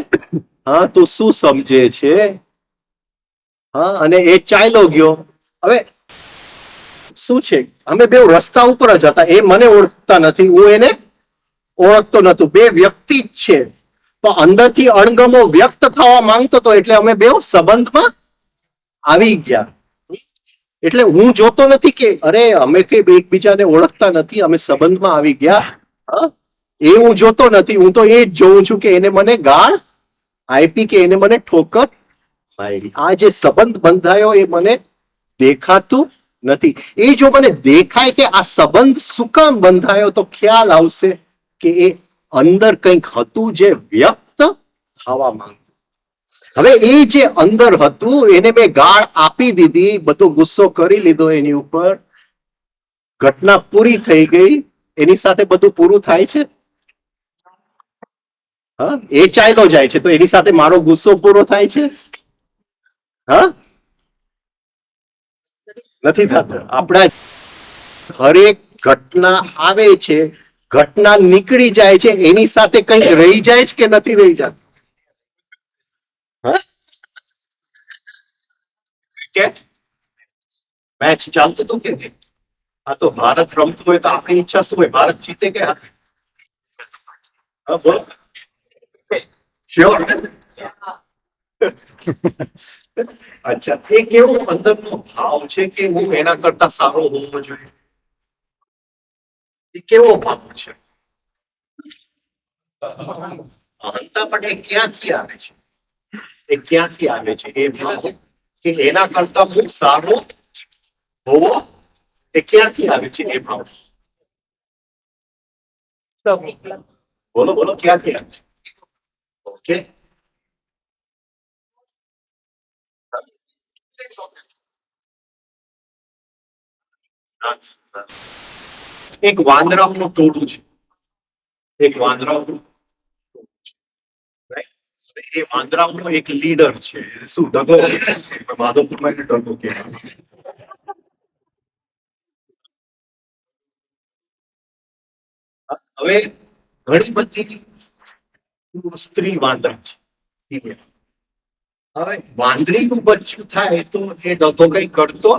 Speaker 1: તું શું સમજે છે? અને એ ચાલ્યો ગયો. હવે શું છે? અમે બે રસ્તા ઉપર જ હતા. એ મને ઓળખતા નથી, હું એને ઓળખતો નતો. બે વ્યક્તિ જ છે, પણ અંદરથી અણગમો વ્યક્ત થવા માંગતો હતો, એટલે અમે બે સંબંધમાં આવી ગયા. એટલે હું જોતો નથી કે અરે અમે કઈ એકબીજાને ઓળખતા નથી, અમે સંબંધમાં આવી ગયા. એ હું જોતો નથી. હું તો એ જ જોઉં છું કે એને મને ગાળ આપી કે એને મને ઠોકર મારી. આ જે સંબંધ બંધાયો એ મને દેખાતું નથી. એ જો મને દેખાય કે આ સંબંધ શું કામ બંધાયો, તો ખ્યાલ આવશે કે એ અંદર કંઈક હતું જે વ્યક્ત થવા માંગતું. હવે એ જે અંદર હતું એને મેં ગાળ આપી દીધી, બધો ગુસ્સો કરી લીધો એની ઉપર. ઘટના પૂરી થઈ ગઈ. એની સાથે બધું પૂરું થાય છે. એ ચાલ્યો જાય છે તો એની સાથે મારો ગુસ્સો પૂરો થાય છે? નથી થતો. આપણા હરેક ઘટના આવે છે, ઘટના નીકળી જાય છે, એની સાથે કંઈક રહી જાય છે કે નથી રહી જતું? ક્રિકેટ મેચ ચાલતું હતું કે નહીં? આ તો ભારત રમતું હોય તો આપણી ઈચ્છા શું હોય? ભારત જીતે કે હારે? હા, બોલો. શ્યોર. અચ્છા, એ કેવો અંદરનો ભાવ છે કે હું એના કરતા સારો હોવો જોઈએ? એ કેવો ભાવ છે? અહંતા, પણ એ ક્યાંથી આવે છે? એ ક્યાંથી આવે છે એ ભાવ કે એના કરતા હું સારો હોવો? એ ક્યાંથી આવે છે એ ભાવ? બોલો બોલો, ક્યાંથી આવે છે? ઓકે. એક વાંદરાઓનું ટોળું છે. એક વાંદરાઓનું, right? એ વાંદરાઓનો એક લીડર છે. શું ડગો? માધવપુરમાં એને ડગો કહેવાય. હવે ઘણી બધી સ્ત્રી વાંદરા છે, female. હવે વાંદરીનું બચ્ચું થાય તો એ ડગો કઈ કરતો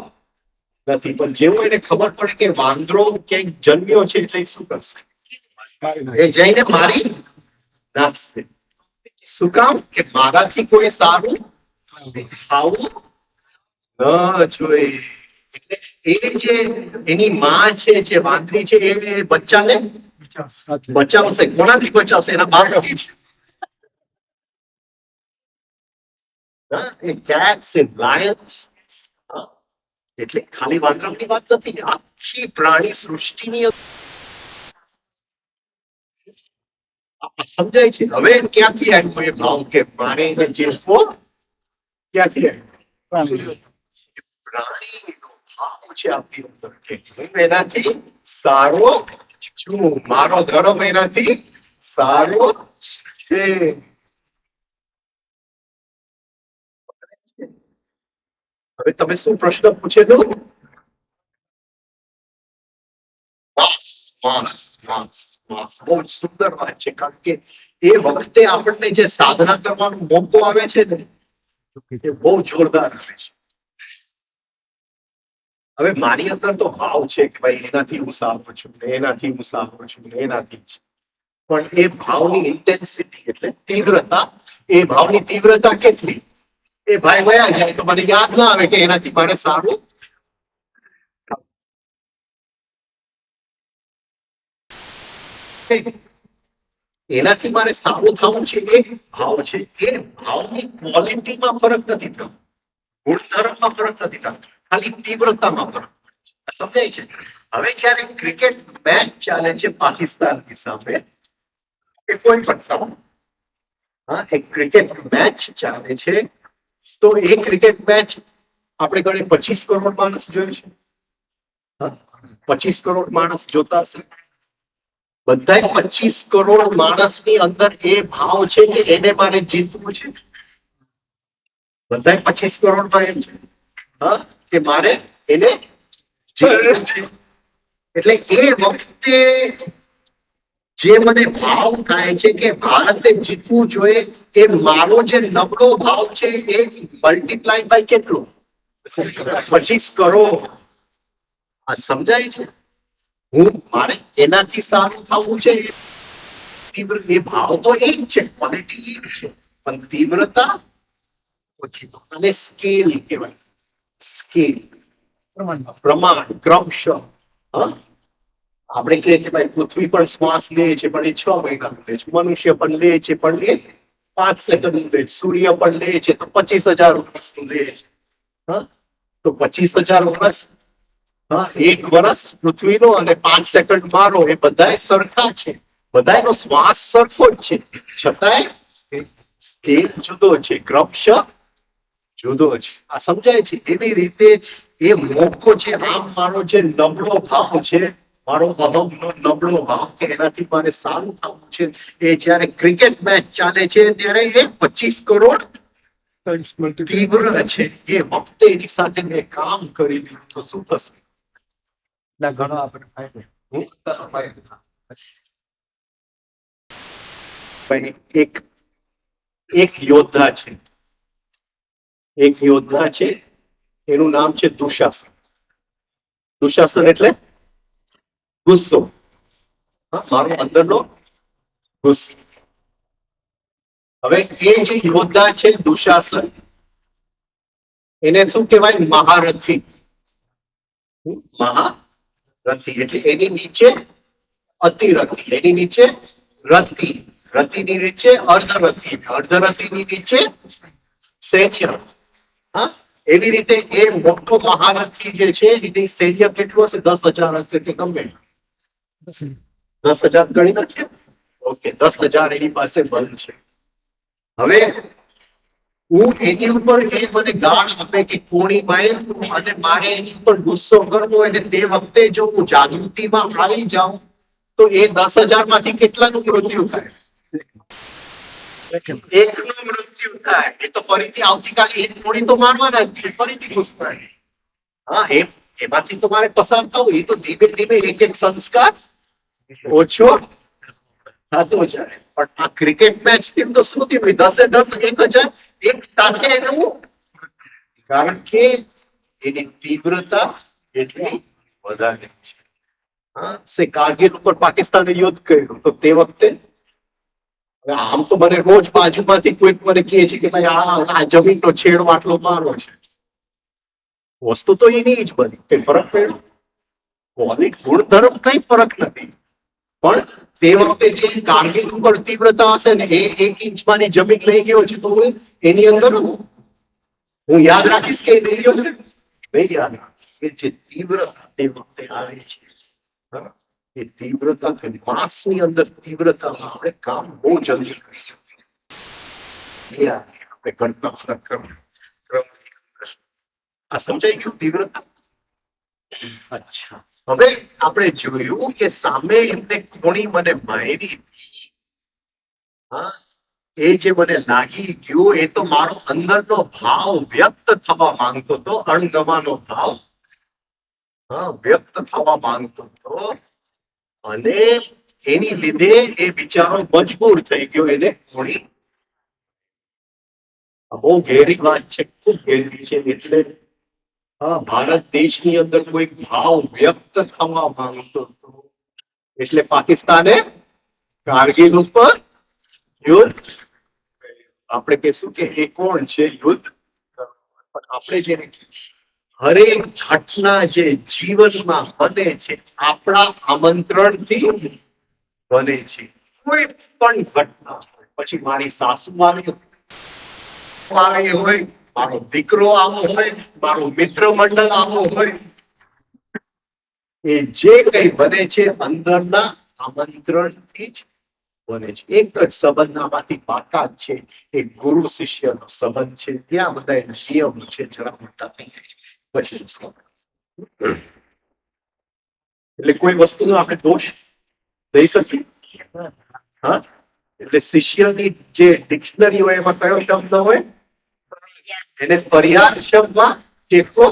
Speaker 1: નથી, પણ જેવું એને ખબર પડે કે વાંદરો ક્યાંક જન્મ્યો છે એટલે એ શું કરશે? એ જઈને મારી નાખશે. શું કામ? કે મારાથી કોઈ સારું ખાવું ન જોઈએ. એટલે એ જે એની માં છે, જે વાંદરી છે, એ બચ્ચાને બચાવશે. કોનાથી બચાવશે? એના બાપથી જ. હા, એ cats and lions. હા, એટલે ખાલી વાંદરાની વાત નથી, આખી પ્રાણી સૃષ્ટિની સમજાય છે. હવે ક્યાંથી આવ્યો એ ભાવ કે મારે એને જીતવો? ક્યાંથી આવ્યો? પ્રાણીનો ભાવ છે આપણી અંદર કે હું એનાથી સારો છું, મારો ધર્મ એનાથી સારો છે. હવે તમે શું પ્રશ્ન પૂછેલો? માણસ, માણસ, માણસ. બહુ જ સુંદર વાત છે, કારણ કે એ વખતે આપણને જે સાધના કરવાનો મોકો આવે છે ને, એ બહુ જોરદાર આવે છે. હવે મારી અંદર તો ભાવ છે કે ભાઈ એનાથી હું સારો છું, એનાથી હું સારો છું, એનાથી જ. પણ એ ભાવની ઇન્ટેન્સિટી એટલે તીવ્રતા, એ ભાવની તીવ્રતા કેટલી? એ ભાઈ વયા જાય તો મને યાદ ના આવે કે એનાથી મારે સારું. એનાથી મારે સારું થવું છે, એ ભાવ છે. એ ભાવની ક્વોલિટીમાં ફરક નથી થતો, ગુણધર્મમાં ફરક નથી થતો, ખાલી તીવ્રતામાં ફરક. સમજાય છે? હવે જયારે ક્રિકેટ મેચ ચાલે છે પાકિસ્તાનની સામે, કે કોઈ પણ સામે, હા, એક ક્રિકેટ મેચ ચાલે છે, તો એ ક્રિકેટ મેચ આપણે ગણે 25 કરોડ માણસ જોયું છે. 25 કરોડ માણસ જોતા હશે. બધા 25 કરોડ માણસની અંદર એ ભાવ છે કે એને મારે જીતવું છે. બધા 25 કરોડમાં એમ છે, હા, કે મારે એને જીતવું છે. એટલે એ વખતે જે મને ભાવ થાય છે કે ભારતે જીતવું જોઈએ, એ મારો જે નબળો ભાવ છે એ મલ્ટીપ્લાય બાય કેટલો? 25 કરોડ. આ સમજાય છે? હું મારે એનાથી સારું થવું છે. તીવ્ર એ ભાવ તો એ જ છે, ક્વોલિટી એ જ છે, પણ તીવ્રતા ઓછી. અને સ્કેલ કહેવાય. સ્કેલ, પ્રમાણ, ક્રમશઃ. હા, આપણે કહીએ કે ભાઈ પૃથ્વી પણ શ્વાસ લે છે, પણ એ 6 મહિનાનું લે છે. મનુષ્ય પણ લે છે, પણ એ 5 સેકન્ડનું લે છે. સૂર્ય પણ લે છે તો 25,000 વર્ષનું લે છે. હા, તો 25,000 વર્ષ, હા, 1 વર્ષ પૃથ્વીનો અને 5 સેકન્ડ મારો, એ બધાય સરખા છે. બધાયનો શ્વાસ સરખો જ છે, છતાંય સ્કેલ જુદો છે, ક્રમશઃ જુદો છે. આ સમજાય છે? એવી રીતે એ મોકો છે. આમ મારો જે નબળો ભાવ છે, મારો અહમનો નબળો ભાવ કે એનાથી મારે સારું થવું છે, એ જયારે ક્રિકેટ મેચ ચાલે છે ત્યારે એ 25 કરોડ તીવ્ર છે. એ વખતે એની સાથે મેં કામ કરી લીધું તો શું થશે? ઘણો આપણે એક એક યોદ્ધા છે, એક યોદ્ધા છે, એનું નામ છે દુશાસન. દુશાસન એટલે ગુસ્સો. મારો અંદરનો ગુસ્સો. હવે એ જે યોદ્ધા છે દુશાસન, એને શું કહેવાય? મહારથી. મહારથી એટલે એની નીચે અતિરથી, એની નીચે રથી, રથીની નીચે અર્ધરથી, અર્ધરથીની નીચે સૈન્ય. હા, એવી રીતે એ મોટો મહારથી જે છે એની સૈન્ય કેટલું હશે? 10,000 હશે કે ગમે 10,000 ગણી નાખીએ. ઓકે, 10,000 એની પાસે બળ છે. હવે હું એની ઉપર એ મને ગાળ આપે કે કોણી માર્યું અને મારે એની ઉપર ગુસ્સો કરવો, અને તે વખતે જો હું જાગૃતિમાં આવી જાઉં તો એ 10,000 માંથી કેટલાનું મૃત્યુ થાય? એકનું મૃત્યુ થાય. એ તો ફરીથી આવતીકાલે એક કોણી તો મારવાના જ છે, ફરીથી ગુસ્સો થાય. હા, એમાંથી તો મારે પસાર થવું. એ તો ધીમે ધીમે એક એક સંસ્કાર ઓછો થતો જાય. પણ આ ક્રિકેટ મેચ થી તો શું થયું? 10-10, 1,000 એક સાથે એનું, કારણ કે એની તીવ્રતા એટલી વધારે છે. હા, કારગિલ ઉપર પાકિસ્તાને યુદ્ધ કર્યું તો તે વખતે આમ તો મને રોજ બાજુમાંથી કોઈક મને કહે છે કે ભાઈ આ જમીનનો છેડો આટલો મારો છે. વસ્તુ તો એની જ બની. કઈ ફરક પડ્યો? ગુણધર્મ કઈ ફરક નથી. પણ તે વખતે જે કારગિલ ઉપર તીવ્રતા હશે ને, એ 1 ઇંચમાંની જમીન લઈ ગયો છે તો એની અંદર હું યાદ રાખીશ કે લઈ ગયો છે? નહીં યાદ રાખીશ. કે જે તીવ્રતા તે વખતે આવે છે, એ તીવ્રતા માસની અંદર તીવ્રતામાં આપણે કામ બહુ જલ્દી કરી શકીએ. આપણે ઘટના આ સમજાઈ ગયું? તીવ્રતા. અચ્છા, હવે આપણે જોયું કે સામે એમને કોણી મને મારી. હા, એ જે મને લાગી ગયું એ તો મારો અંદરનો ભાવ વ્યક્ત થવા માંગતો હતો, અણગમાનો ભાવ વ્યક્ત થવા માંગતો હતો, અને એની લીધે એ બિચારો મજબૂર થઈ ગયો એને કોણી. બહુ ઘેરી વાત છે, ખૂબ ઘેરી છે. એટલે ભારત દેશની અંદર કોઈ ભાવ વ્યક્ત થવા માંગતો હતો એટલે પાકિસ્તાને કારગિલ ઉપર યુદ્ધ. આપણે કહીશું કે એ કોણ છે યુદ્ધ? પણ આપણે જેને હરેક ઘટના જે જીવનમાં બને છે આપણા આમંત્રણથી બને છે. કોઈ પણ ઘટના, પછી મારી સાસુ આવે હોય, મારો દીકરો આવો હોય, મારો મિત્ર મંડળ આવો હોય, એ જે કઈ બને છે અંદરના આમંત્રણથી જ બને છે. એક જ સંબંધમાંથી બાકાત છે, એક ગુરુ શિષ્યનો સંબંધ છે. ત્યાં બધા નિયમ છે, જરા મોટા થઈ જાય છે પછી. એટલે કોઈ વસ્તુનો આપણે દોષ દઈ શકીએ? હા, એટલે શિષ્યની જે ડિક્શનરી હોય એમાં કયો શબ્દ હોય? એને ફરિયાદ શબ્દમાં ટેકો.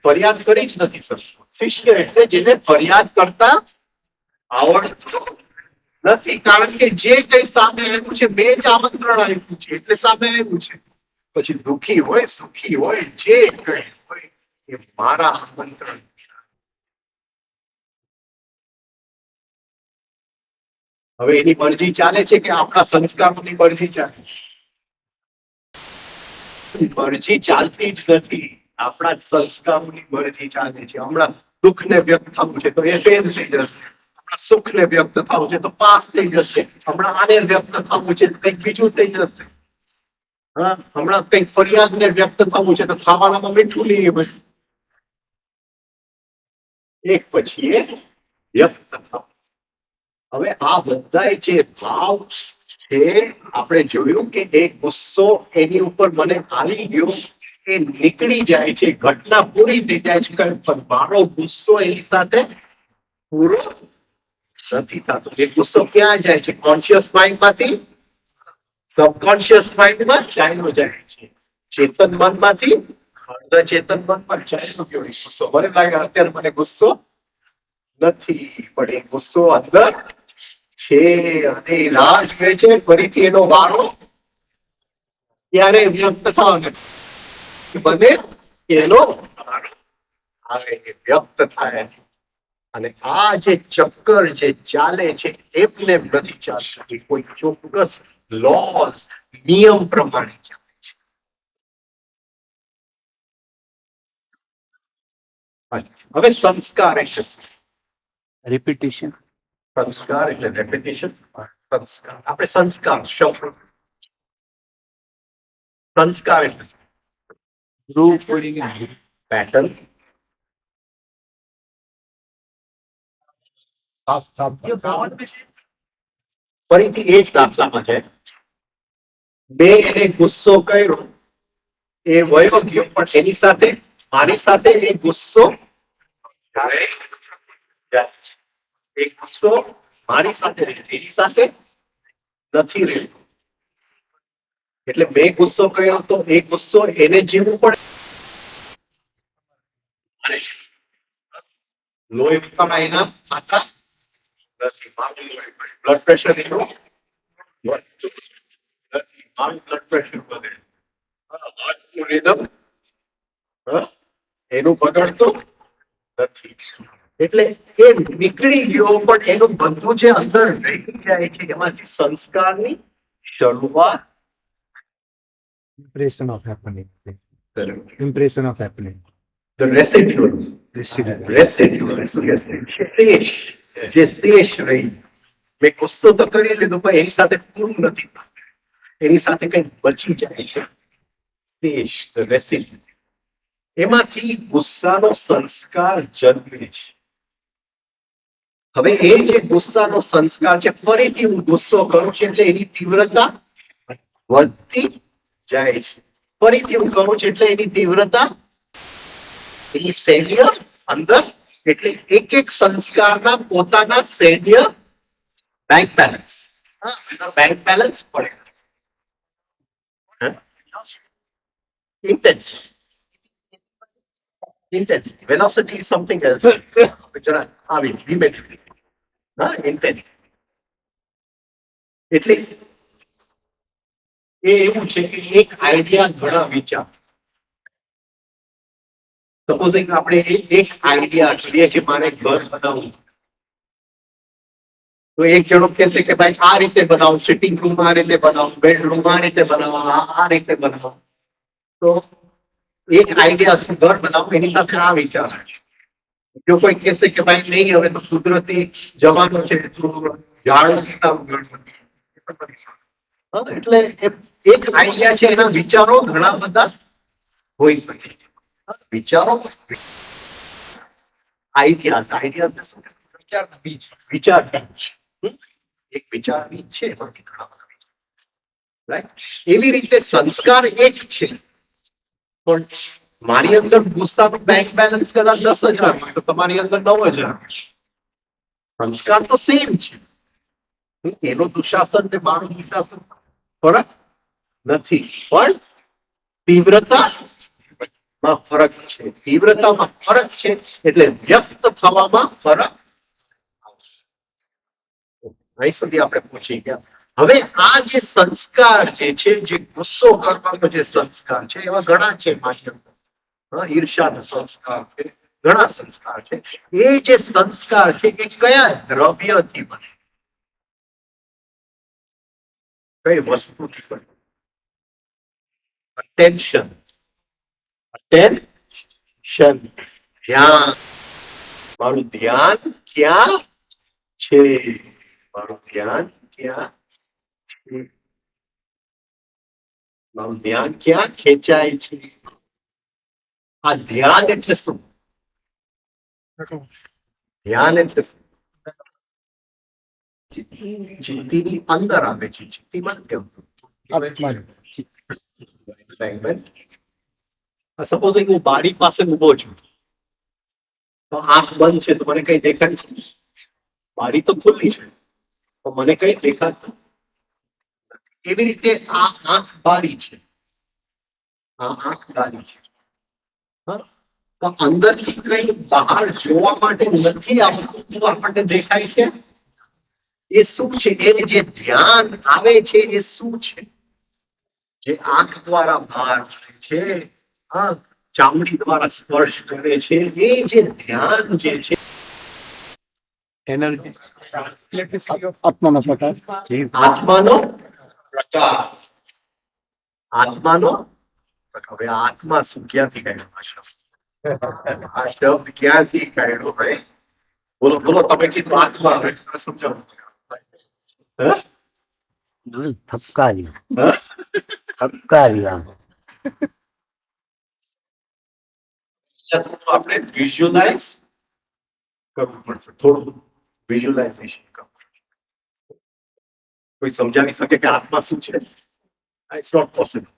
Speaker 1: ફરિયાદ કરી જ નથી શકતો. શિષ્ય એટલે જેને ફરિયાદ કરતા આવડતું નથી, કારણ કે જે કઈ સામે આવ્યું છે મેં જ આમંત્રણ આપ્યું છે એટલે સામે આવ્યું છે. પછી દુઃખી હોય, સુખી હોય, જે કઈ હોય એ મારા આમંત્રણ. હવે એની મરજી ચાલે છે કે આપણા સંસ્કારોની મરજી ચાલે? મરજી ચાલતી જ નથી, આપણા જ સંસ્કારોની મરજી ચાલે છે. હમણાં દુઃખને વ્યક્ત થવું છે તો એ ફેલ થઈ જશે. હમણાં સુખને વ્યક્ત થવું છે તો પાસ થઈ જશે. હમણાં આને વ્યક્ત થવું છે કંઈક બીજું થઈ જશે. હા, હમણાં કંઈક ફરિયાદને વ્યક્ત થવું છે તો ખાવાનામાં મીઠું નહીં હોય. એક પછી એક વ્યક્ત થવું. હવે આ બધા જે ભાવ છે, આપણે જોયું કે એક ગુસ્સો એની ઉપર મને આવી ગયો, એ નીકળી જાય છે, ઘટના પૂરી થઈ જાય છે, પણ મારો ગુસ્સો એની સાથે પૂરો નથી થતો. એ ગુસ્સો ક્યાં જાય છે? કોન્શિયસ માઇન્ડમાંથી સબકોન્શિયસ માઇન્ડમાં ચાલ્યો જાય છે. ચેતન મનમાંથી અર્ધચેતન મનમાં ચાલ્યો ગયો એ ગુસ્સો. મને લાગે અત્યારે મને ગુસ્સો નથી, પણ એ ગુસ્સો અંદર છે અને રાહ જુએ છે ફરીથી એનો વારો ક્યારે વ્યક્ત થવાનો બને એનો આવે એ વ્યક્ત થાય અને આ જે ચક્કર જે ચાલે છે એમને નથી ચાલતું, એ કોઈ ચોક્કસ લોઝ નિયમ પ્રમાણે ચાલે છે. હવે સંસ્કાર એટલે શું?
Speaker 2: રિપીટિશન.
Speaker 1: સંસ્કાર એટલે રેપિટેશન. સંસ્કાર આપણે સંસ્કાર શબ્દ સંસ્કાર એટલે
Speaker 2: ધ્રુવ પડી ગયા.
Speaker 1: પેટર્ન. ફરીથી એ જ દાખલામાં છે, બે એને ગુસ્સો કર્યો, એ વયો ગયો, પણ એની સાથે મારી સાથે એ ગુસ્સો એ ગુસ્સો મારી સાથે એની સાથે નથી રહેતો. એટલે મેં ગુસ્સો કર્યો તો એ ગુસ્સો એને જીવવું પડે. લોહી ઉતારા એના ખાતા નથી. બ્લડ પ્રેશર એનું વધતું નથી. મારું બ્લડ પ્રેશર વધે. હાર્ટનું રિધમ એનું બગડતું નથી. એટલે એ નીકળી ગયો, પણ એનું બધું જે અંદર રહી જાય છે એમાંથી સંસ્કારની શરૂઆત.
Speaker 2: Impression of happening. Impression of happening.
Speaker 1: The residual. Residual. શેષ. જે શેષ રહી. મેં ગુસ્સો તો કરી લીધો, પણ એની સાથે પૂરું નથી. એની સાથે કઈ બચી જાય છે. શેષ, the residue. એમાંથી ગુસ્સાનો સંસ્કાર જન્મે છે. હવે એ જે ગુસ્સાનો સંસ્કાર છે, ફરીથી હું ગુસ્સો કરું છું એટલે એની તીવ્રતા વધતી જાય છે. ફરીથી હું કરું છું એટલે એની તીવ્રતા, એની સૈન્ય અંદર, એટલે એક એક સંસ્કારના પોતાના સૈન્ય બેંક બેલેન્સ. બેંક બેલેન્સ પડે. Intense. Intense. Velocity is something else. જરા આવી ધીમે ધીમે. ઇન્ટેન્સ. એટલે એ એવું છે કે એક આઈડિયા ઘણા વિચાર. સપોઝિંગ આપણે એક આઈડિયા કરીએ કે મારે ઘર બનાવવું, તો એક જણો કહેશે કે ભાઈ આ રીતે બનાવો, સિટિંગ રૂમ આ રીતે બનાવો, બેડરૂમ આ રીતે બનાવો, આ રીતે બનાવો. તો એક આઈડિયા ઘર બનાવો, એની સાથે આ વિચાર. જો કોઈ કહેશે કે ભાઈ નહીં, હવે તો કુદરતી જવાનો છે, એટલે એક આઈડિયા છે, એના વિચારો ઘણા બધા હોઈ શકે. વિચારો, આઈડિયા વિચાર બીજ. એક વિચાર બીજ છે, એમાંથી ઘણા બધા વિચાર. રાઈટ? એવી રીતે સંસ્કાર એક છે, પણ મારી અંદર ગુસ્સાનું બેંક બેલેન્સ કદાચ 10,000 હોય તો તમારી અંદર 9,000. સંસ્કાર તો સેમ છે. એનો દુશાસન ને મારું દુશાસન ફરક નથી, પણ તીવ્રતામાં ફરક છે. તીવ્રતામાં ફરક છે એટલે વ્યક્ત થવામાં ફરક આવશે. અહીં સુધી આપણે પહોંચી ગયા. હવે આ જે સંસ્કાર જે છે, જે ગુસ્સો કરવાનો જે સંસ્કાર છે, એવા ઘણા છે. માધ્યમ ઈર્ષાનો સંસ્કાર છે, ઘણા સંસ્કાર છે. એ જે સંસ્કાર છે એ કયા દ્રવ્યથી બને, કઈ વસ્તુથી બને? અટેન્શન. અટેન્શન, ધ્યાન. મારું ધ્યાન ક્યાં છે? મારું ધ્યાન ક્યાં છે? મારું ધ્યાન ક્યાં ખેંચાય છે? આ ધ્યાન એટલે શું? ધ્યાન એટલે શું? ચિત્તીની અંદર આવે છે. ચિત્તીમાં કેમ? સપોઝ હું બારી પાસે ઉભો છું, તો આંખ બંધ છે, તો મને કઈ દેખાય છે? બારી તો ખુલ્લી છે, તો મને કઈ દેખાતું. એવી રીતે આ આંખ બારી છે, આ આંખ બારી છે. તો અંદરથી કઈ બહાર જોવા માટે નથી આવતું, તો આપણને દેખાય છે. એ શું છે? એ જે ધ્યાન આવે છે એ શું છે? જે આંખ દ્વારા બહાર છે. ચામડી દ્વારા સ્પર્શ કરે છે, એ જે ધ્યાન જે છે
Speaker 2: એનર્જી
Speaker 3: આત્માનો પ્રકાશ
Speaker 1: આત્માનો પ્રકાશ. આત્માનો પ્રકાશ. હવે આત્મા શું ક્યાંથી કાઢ્યો આ શબ્દ? આ શબ્દ ક્યાંથી કાઢ્યો ભાઈ? બોલો બોલો, તમે કીધું આત્મા, હવે સમજાવો. હે?
Speaker 3: થપકારી
Speaker 1: હે?
Speaker 3: થપકારી આમ
Speaker 1: આપણે વિઝ્યુઅલાઇઝ કરવું પડશે, થોડું વિઝ્યુઅલાઇઝેશન કરવું પડશે. કોઈ સમજાવી શકે કે આત્મા શું છે? It's not possible.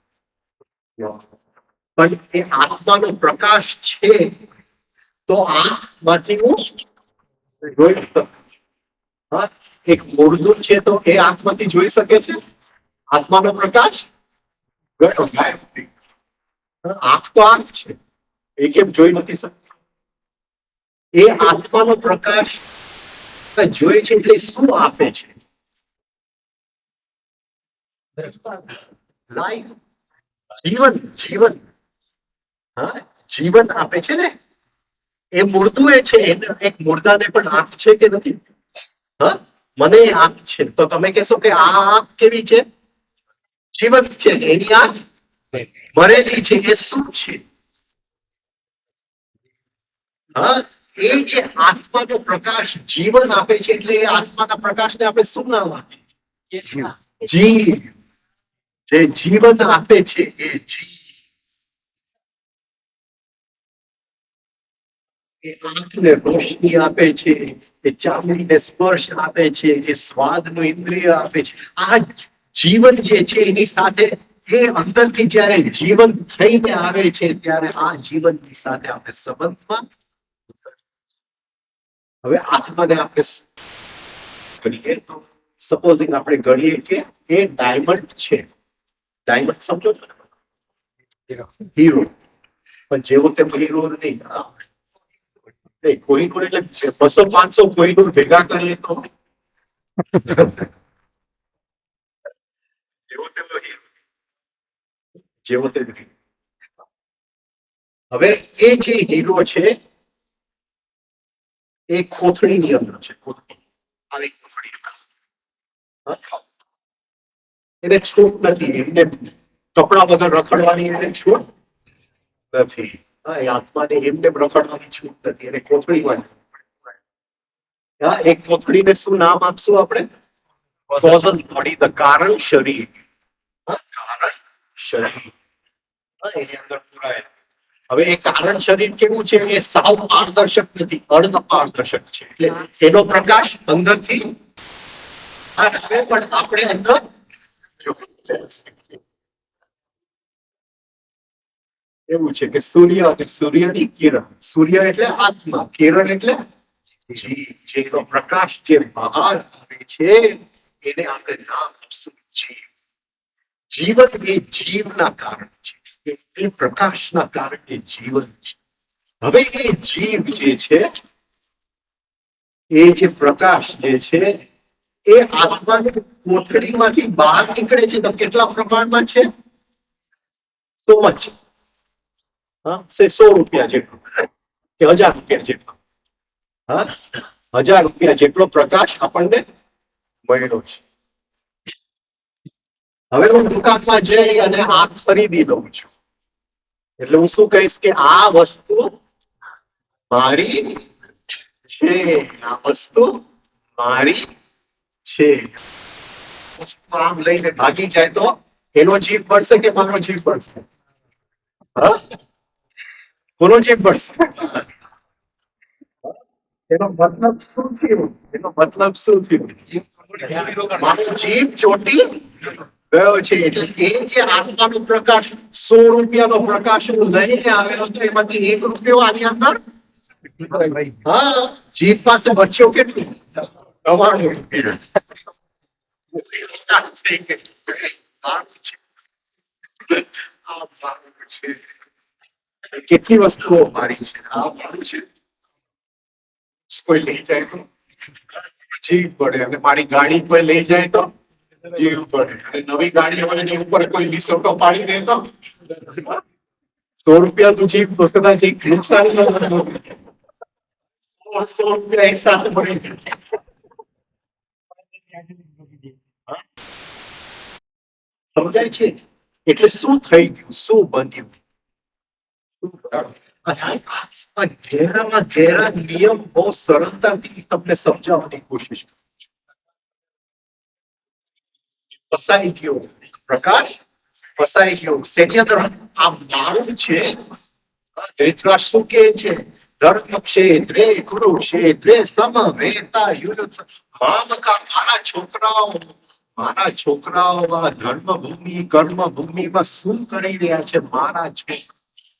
Speaker 1: પણ એ આત્માનો પ્રકાશ છે તો આંખમાંથી હું જોઈ શકું. હા, એક મૂળદૂત છે તો એ આંખમાંથી જોઈ શકે છે આત્માનો પ્રકાશ? ગયો ગાયબ થઈ ગયો. આંખ તો આંખ છે, એ કેમ જોઈ નથી શકતો? એ આત્માનો પ્રકાશ જોઈ છે એટલે શું આપે છે? લાઈફ, જીવન. જીવન, હા, જીવન આપે છે ને. એ મુર્દું એ છે, એને એક મુર્દાને પણ આંખ છે કે નથી? હા, મને આંખ છે તો તમે કહેશો કે આ આંખ કેવી છે? જીવંત છે. એની આંખ મરેલી છે, એ શું છે? હા, એ જે આત્માનો પ્રકાશ જીવન આપે છે એટલે એ આત્માના પ્રકાશને આપણે શું નામ આપીએ? જીવ. જે જીવન આપે છે એ જીવ. એ આંખને રોશની આપે છે, એ ચામડીને સ્પર્શ આપે છે, એ સ્વાદનું ઇન્દ્રિય આપે છે. આ જીવન જે છે એની સાથે એ અંદરથી જ્યારે જીવન થઈને આવે છે ત્યારે આ જીવનની સાથે આપણે સંબંધમાં. હવે આત્માને આપણે ગણીએ તો સપોઝિંગ આપણે ગણીએ કે એ ડાયમંડ છે. ડાયમંડ સમજો છો ને? હીરો. પણ જેવો તેમ હીરો નહીં. કોહિનૂર એટલે 200-500 કોહિનૂર ભેગા કરીએ તો જેવો તેવો હીરો. જેવો તેવો હીરો. હવે એ જે હીરો છે એ કોથળીની અંદર છે. કોથળી, આવી કોથળી. એને છૂટ નથી, એમને કપડા વગર રખડવાની એને છૂટ નથી. હા, એ આત્માને એમને રખડવાની છૂટ નથી, એને કોથળીમાં. હા, એક કોથળીને શું નામ આપશું આપણે? કોઝલ બોડી, ધ કારણ શરીર. કારણ શરીર. એની અંદર પુરાય. હવે એ કારણ શરીર કેવું છે? એ સાવ પારદર્શક નથી, અર્ધ પારદર્શક છે. એટલે એનો પ્રકાશ અંદરથી આવે પણ આપણે અંદર એવું છે કે સૂર્ય અને સૂર્યની કિરણ. સૂર્ય એટલે આત્મા, કિરણ એટલે જીવ. જેનો પ્રકાશ જે બહાર આવે છે એને આપણે નામ આપશું જીવ. જીવન એ જીવના કારણે છે, એ પ્રકાશના કારણે જીવન છે. હવે એ જીવ જે છે, એ જે પ્રકાશ જે છે એ આત્માની કોથળીમાંથી બહાર નીકળે છે તો કેટલા પ્રમાણમાં છે? તો મચ. હા, 100 રૂપિયા જેટલું કે 1000 રૂપિયા જેટલું. હા, 1000 રૂપિયા જેટલો પ્રકાશ આપણને મળ્યો છે. હવે હું દુકાનમાં જઈ અને આ ખરીદી લઉં છું એટલે હું શું કહીશ કે આ વસ્તુ મારી છે. આ વસ્તુ મારી છે. આમ લઈને ભાગી જાય તો એનો જીવ પડશે કે મારો જીવ પડશે? હા, કોનો જીવ પડશે? એનો મતલબ શું થયું? એનો મતલબ શું થયું? મારો જીવ ચોટી ગયો છે. એટલે એ જે આત્માનો પ્રકાશ 100 રૂપિયાનો પ્રકાશ લઈને આવેલો હતો એમાંથી 1 રૂપિયો આની અંદર. હા, જીવ પાસે બચ્યો કેટલું? 99 રૂપિયા. કેટલી વસ્તુઓ મારી છે? આ મારું છે. કોઈ લઈ જાય તો જીવ પડે, અને મારી ગાડી કોઈ લઈ જાય તો જીવ પડે, અને નવી ગાડી હોય એની ઉપર કોઈ લીસોટો પાડી દે તો ₹100 જીવ તો કદાચ એક નુકસાન ન થતું. 100 રૂપિયા એક સાથે મળી જાય. સમજાય છે? એટલે શું થઈ ગયું, શું બન્યું? આ ઘેરામાં ઘેરા નિયમ બહુ સરળતાથી તમને સમજાવવાની કોશિશ કરું. ફસાઈ ગયો પ્રકાશ, ફસાઈ ગયો. શેની અંદર? આ મારું છે. ધૃતરાષ્ટ્ર શું કહે છે? ધર્મ ક્ષેત્રે કુરુક્ષેત્રે સમવેતા યુયુત્સ. મારા છોકરાઓ આ ધર્મભૂમિ કર્મભૂમિમાં શું કરી રહ્યા છે? મારા છોકરા.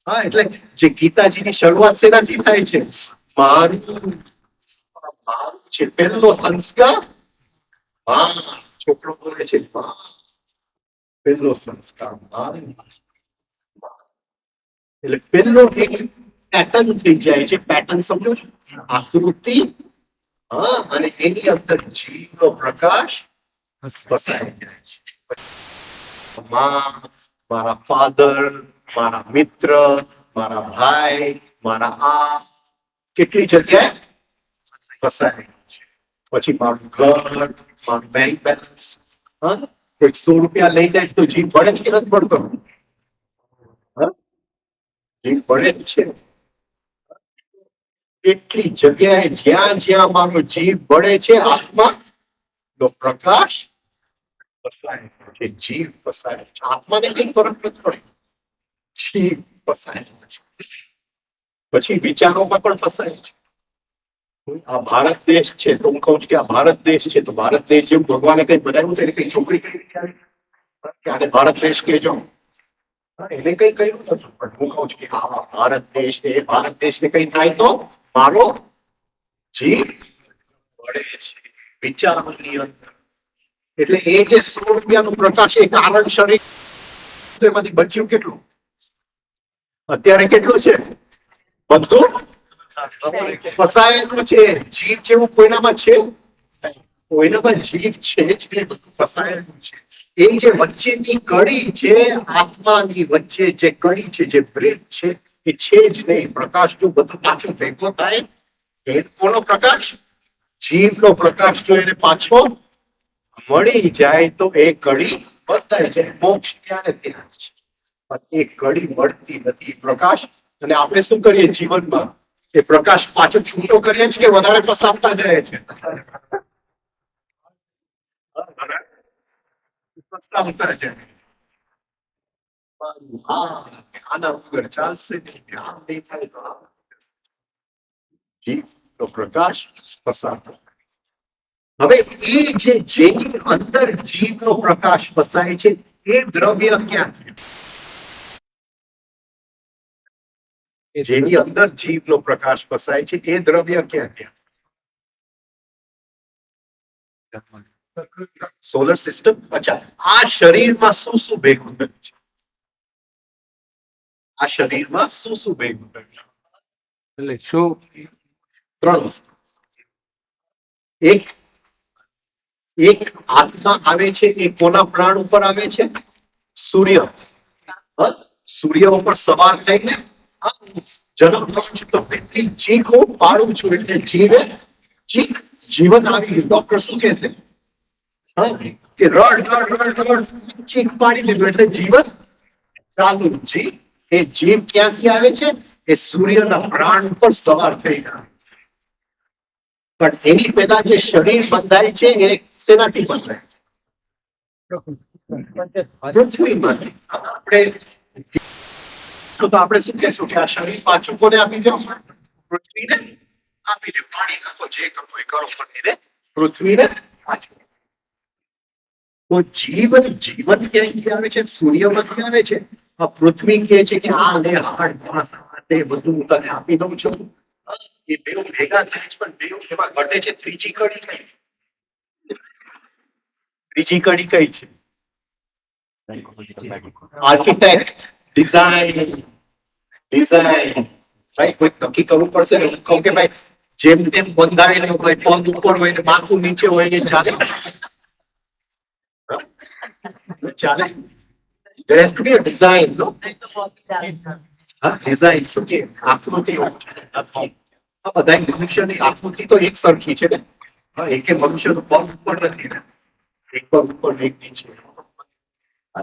Speaker 1: હા, એટલે જે ગીતાજીની શરૂઆત શેનાથી થાય છે? મારું છે પહેલો સંસ્કાર. હા, છોકરો બોલે છે પહેલો સંસ્કાર મારું. એટલે પહેલો એક પેટર્ન થઈ જાય છે. પેટર્ન સમજો છો? આકૃતિ. હા, અને એની અંદર જીવનો પ્રકાશ ફસાઈ જાય છે. મારા ફાધર, મારા મિત્ર, મારા ભાઈ, મારા કેટલી જગ્યાએ ફસાય છે. પછી મારું ઘર, મારું બેંક બેલેન્સ. હા, કોઈ 100 રૂપિયા લઈ જાય તો જીવ પડે છે કે નથી પડતો? જીવ પડે જ છે. એટલી જગ્યાએ જ્યાં જ્યાં મારો જીવ બળે છે, આત્મા નો પ્રકાશ ફસાય છે. જીવ ફસાય છે. આત્માને કઈ ફરક નથી પડતો. જીવ ફસાય છે. પછી વિચારોમાં પણ ફસાય છે. આ ભારત દેશ છે તો હું કહું છું કે આ ભારત દેશ છે તો ભારત દેશ જેવું ભગવાને કઈ બનાવ્યું છે, કઈ ચોપડી કઈ રીતે આને ભારત દેશ કહેજો. એને કઈ કહ્યું નથી, પણ હું કહું છું કે આ ભારત દેશ એ ભારત દેશને કઈ થાય તો મારો જીવ વળે છે વિચારોની અંદર. એટલે એ જે 100 રૂપિયાનો પ્રકાશ એ કારણ શરીર એમાંથી બચ્યું કેટલું? અત્યારે કેટલું છે? બધું ફસાયેલું છે. જીવ જેવું કોઈનામાં છે? કોઈનામાં જીવ છે જ નહીં, બધું ફસાયેલું છે. એ જે વચ્ચેની કડી છે, આત્માની વચ્ચે જે કડી છે, જે બ્રિજ છે, એ છે જ નહીં. પ્રકાશ જો બધું પાછો ભેગો થાય, એ કોનો પ્રકાશ? જીવનો પ્રકાશ જો એને પાછો મળી જાય તો એ કડી બતાય જાય. મોક્ષ ત્યાં ને ત્યાં છે. પણ એ કડી મળતી નથી પ્રકાશ. અને આપણે શું કરીએ જીવનમાં? એ પ્રકાશ પાછો છૂટો કરીએ છીએ કે વધારે ફસાવતા જાય છે? ફસાવતા જાય. આના વગર ચાલશે નહીં. આમ નહીં થાય તો આમ. જીવનો પ્રકાશ ફસાવતો. હવે એ જેની અંદર જીવનો પ્રકાશ ફસાય છે એ દ્રવ્ય ક્યાંથી? જેની અંદર જીવનો પ્રકાશ ફસાય છે એ દ્રવ્ય ક્યાંથી? Solar system. અચ્છા, આ શરીરમાં શું શું ભેગું થયું છે? આ શરીરમાં શું શું ભેગું થયું છે?
Speaker 2: એટલે શું?
Speaker 1: 3 વસ્તુ. એક આત્મા આવે છે એ કોના પ્રાણ ઉપર આવે છે? સૂર્ય. સૂર્ય ઉપર સવાર થઈને જન્મ લઉં છું તો કેટલી ચીખ હું પાડું છું એટલે જીવે ચીખ જીવન આવી ગયું. ડોક્ટર શું કહે છે? કે રડ ચીખ પાડી દીધું એટલે જીવન ચાલુ. જીવ એ જીવ ક્યાંથી આવે છે? એ સૂર્યના પ્રાણ પર સવાર થઈ ગયા. પણ એની પહેલા જે શરીર બંધાય છે એ શેનાથી બંધાય? પૃથ્વીમાંથી. આપણે શું કહેશું કે આ શરીર પાછું કોને આપી દો? પૃથ્વીને આપી દો. પાણી નાખો, જે કરવો એ કરો, પણ એને પૃથ્વીને પાછું. તો જીવન ક્યાંથી આવે છે? સૂર્યમાંથી આવે છે. આ પૃથ્વી કહે છે કે આ લે હાડ માસ તે બધું હું તને આપી દઉં છું. એ બે ભેગા થાય છે પણ બે એમાં ઘટે છે ત્રીજી કડી કઈ? ત્રીજી કડી કઈ છે? આર્કિટેક્ટ. ડિઝાઇન. ભાઈ કોઈ નક્કી કરવું પડશે ને. હું કહું કે ભાઈ જેમ તેમ બંધાયેલું હોય, પગ ઉપર હોય ને માથું નીચે હોય એ ચાલે? ચાલે? There has to be a design, no? હા, ડિઝાઇન શું કે આકૃતિ નથી. આ બધા મનુષ્યની આકૃતિ તો એક સરખી છે ને. હા, એકે મનુષ્યનું પગ ઉપર નથી ને, એક પગ ઉપર એક નીચે.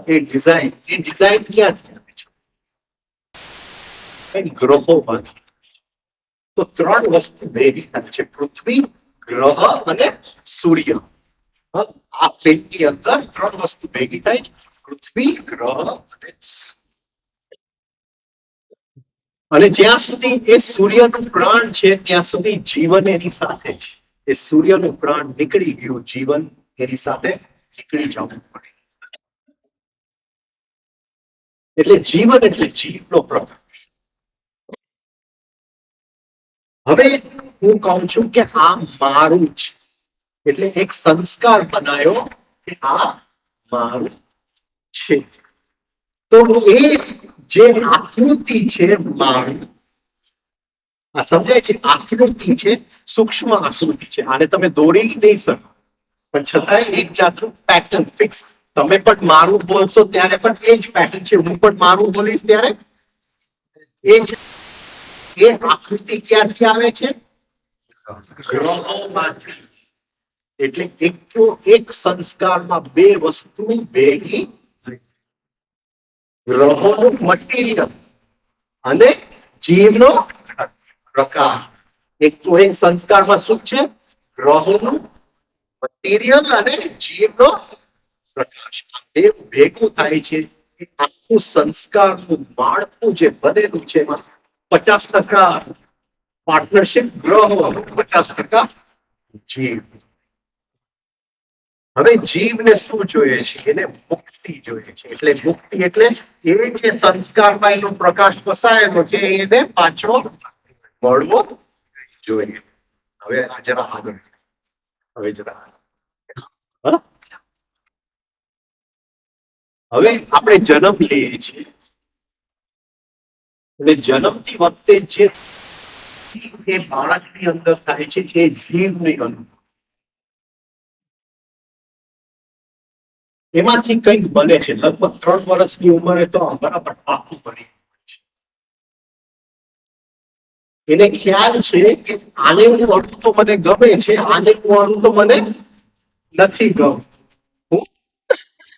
Speaker 1: એ ડિઝાઇન ક્યાંથી આવે છે? એ ગ્રહોમાંથી. તો ત્રણ વસ્તુ ભેગી થાય છે: પૃથ્વી, ગ્રહ અને સૂર્ય. આ પેટની અંદર ત્રણ વસ્તુ ભેગી થાય છે: પૃથ્વી, ગ્રહ અને અને જ્યાં સુધી એ સૂર્યનું પ્રાણ છે ત્યાં સુધી જીવન એની સાથે છે. એ સૂર્યનું પ્રાણ નીકળી ગયું, જીવન એની સાથે નીકળી જવું પડે. એટલે જીવન એટલે જીવનો પ્રકાશ. હવે હું કહું છું કે આ મારું છે, એટલે એક સંસ્કાર બનાવ્યો કે આ મારું છે. તો એ જે આકૃતિ છે મારું, આ સમજાય છે? આકૃતિ છે, સૂક્ષ્મ આકૃતિ છે. આને તમે દોરી નહીં શકો, પણ છતાંય એક જાતનું પેટર્ન ફિક્સ. તમે પણ મારું બોલશો ત્યારે પણ એ જ પેટર્ન છે, હું પણ મારું બોલીશ ત્યારે એ જ. એ આકૃતિ ક્યાંથી આવે છે? ગ્રહોમાંથી. એટલે એક સંસ્કારમાં બે વસ્તુ ભેગી, ગ્રહોનું મટીરિયલ અને જીવનો પ્રકાશ. એક સંસ્કારમાં શું છે? ગ્રહોનું મટીરિયલ અને જીવનો પ્રકાશ. બે ભેગું થાય છે. આખું સંસ્કારનું માળખું જે બનેલું છે એમાં 50% પાર્ટનરશિપ ગ્રહો, 50% જીવ. હવે જીવને શું જોઈએ છે? એને મુક્તિ જોઈએ છે. એટલે મુક્તિ એટલે એ જે સંસ્કારમાં એનો પ્રકાશ વસાયેલો છે એને પાછો મળવો જોઈએ. હવે જરા આગળ, હવે જરા હવે આપણે જન્મ લઈએ છીએ, એટલે જન્મતી વખતે જે એ બાળકની અંદર થાય છે એ જીવની અંદર, એમાંથી કંઈક બને છે. લગભગ 3 વર્ષની ઉંમરે તો બરાબર પાકું બની છે. એને ખ્યાલ છે કે આને હું અડું તો મને ગમે છે, આને હું અડું તો મને નથી ગમતું.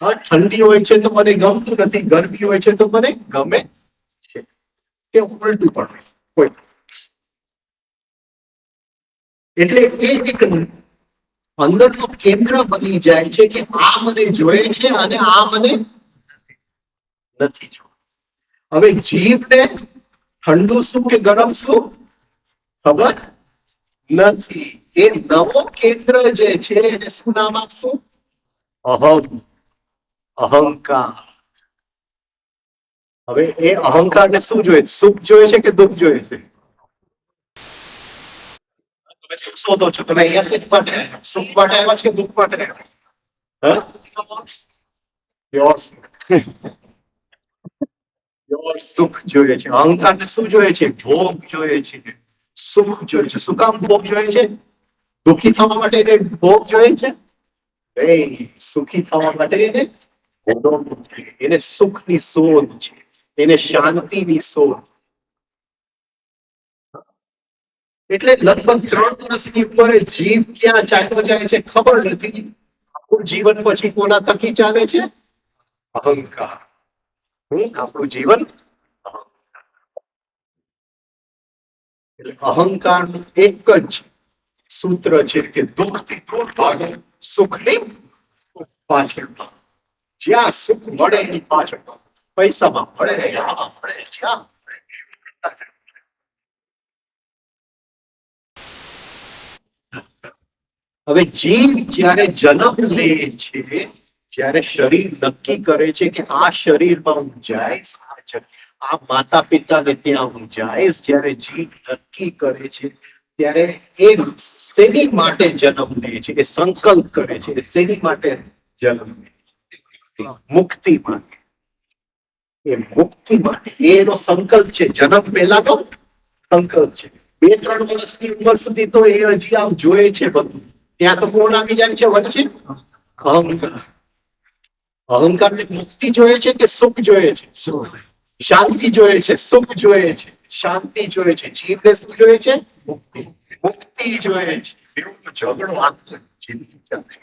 Speaker 1: ઠંડી હોય છે તો મને ગમતું નથી, ગરમી હોય છે તો મને ગમે છે, કે ઉલટું પણ કોઈ. એટલે એ એક અંદરનું કેન્દ્ર બની જાય છે કે આ મને જોઈએ છે અને આ મને નથી જોતું. હવે જીવને ઠંડુ શું કે ગરમ શું ખબર નથી. એ નવો કેન્દ્ર જે છે એને શું નામ આપશું? અહંકાર. હવે એ અહંકારને શું જોઈએ? સુખ જોઈએ છે કે દુઃખ જોઈએ છે? તમે સુખ શોધો છો, તમે અહીંયા સુખ માટે આવ્યા, સુખ માટે આવ્યા છે કે દુઃખ માટે આવ્યા? સુખ જોઈએ છે. અહંકારને શું જોઈએ છે? ભોગ જોઈએ છે, સુખ જોઈએ છે. શું કામ ભોગ જોઈએ છે? દુઃખી થવા માટે એને ભોગ જોઈએ છે? સુખી થવા માટે એને સુખની શોધ છે, એને શાંતિની શોધ. એટલે લગભગ 3 વર્ષની ઉંમરે જીવ ક્યાં ચાલ્યો જાય છે ખબર નથી. આપણું જીવન પછી કોના થકી ચાલે છે? અહંકાર. આપણું જીવન એટલે અહંકારનું એક જ સૂત્ર છે કે દુઃખથી દૂર ભાગો, સુખની પાછળ ભાગો. જ્યાં સુખ મળે એની પાછળ ભાગો. પૈસામાં મળે, આમાં મળે, જ્યાં હવે જીવ જ્યારે જન્મ લે છે, જ્યારે શરીર નક્કી કરે છે કે આ શરીરમાં હું જઈશ, આ માતા પિતાને ત્યાં હું જઈશ, જ્યારે જીવ નક્કી કરે છે ત્યારે એ શેની માટે જન્મ લે છે? એ સંકલ્પ કરે છે. એ શેની માટે જન્મ લે છે? મુક્તિ માટે. એ મુક્તિ માટે એનો સંકલ્પ છે. જન્મ પહેલાનો સંકલ્પ છે. 2-3 વર્ષની ઉંમર સુધી તો એ હજી આમ જોયે છે બધું. ત્યાં તો કોણ આવી જાય છે વચ્ચે? અહંકાર. અહંકારને મુક્તિ જોઈએ છે કે સુખ જોઈએ છે? શાંતિ જોઈએ છે, સુખ જોઈએ છે, શાંતિ જોઈએ છે. જીવને શું જોઈએ છે? મુક્તિ. મુક્તિ જોઈએ છે. એનો ઝઘડો આખો જિંદગી ચાલે.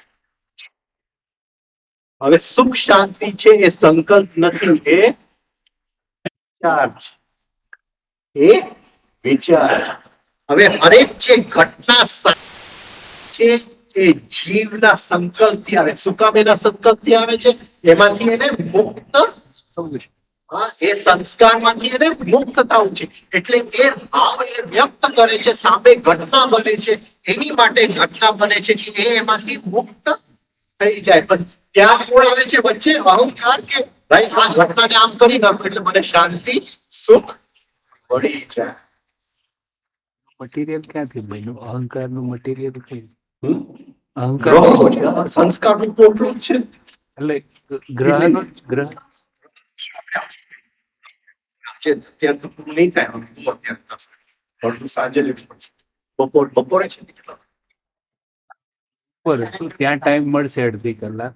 Speaker 1: હવે સુખ શાંતિ છે એ સંકલ્પ નથી, એ વિચાર છે. એ વિચાર. હવે હરેક જે ઘટના છે એ જીવના સંકલ્પથી આવે. શું કામ એના સંકલ્પથી આવે છે? એમાંથી એને મુક્ત થવું છે. હા, એ સંસ્કારમાંથી એને મુક્ત થવું છે. એટલે એ ભાવ એ વ્યક્ત કરે છે, સામે ઘટના બને છે, એની માટે ઘટના બને છે કે એ એમાંથી મુક્ત થઈ જાય. પણ ત્યાં કોણ આવે છે વચ્ચે? અહંકાર, કે ભાઈ આ ઘટનાને આમ કરી નાખો એટલે મને શાંતિ સુખ મળી જાય.
Speaker 2: મટીરિયલ ક્યાંથી બન્યું? અહંકાર નું મટીરિયલ કઈ?
Speaker 1: હમ?
Speaker 2: અહંકાર
Speaker 1: ગ્રહો છે, સંસ્કારનું પોટલું જ છે.
Speaker 2: એટલે ગ્રહનો ગ્રહ
Speaker 1: અત્યારે તો પૂરું નહીં થાય. અત્યારે થશે. અડધું સાંજે લેવું પડશે. બપોરે છે ને કેટલા?
Speaker 2: પર શું ત્યાં ટાઈમ મળશે? અડધી કલાક.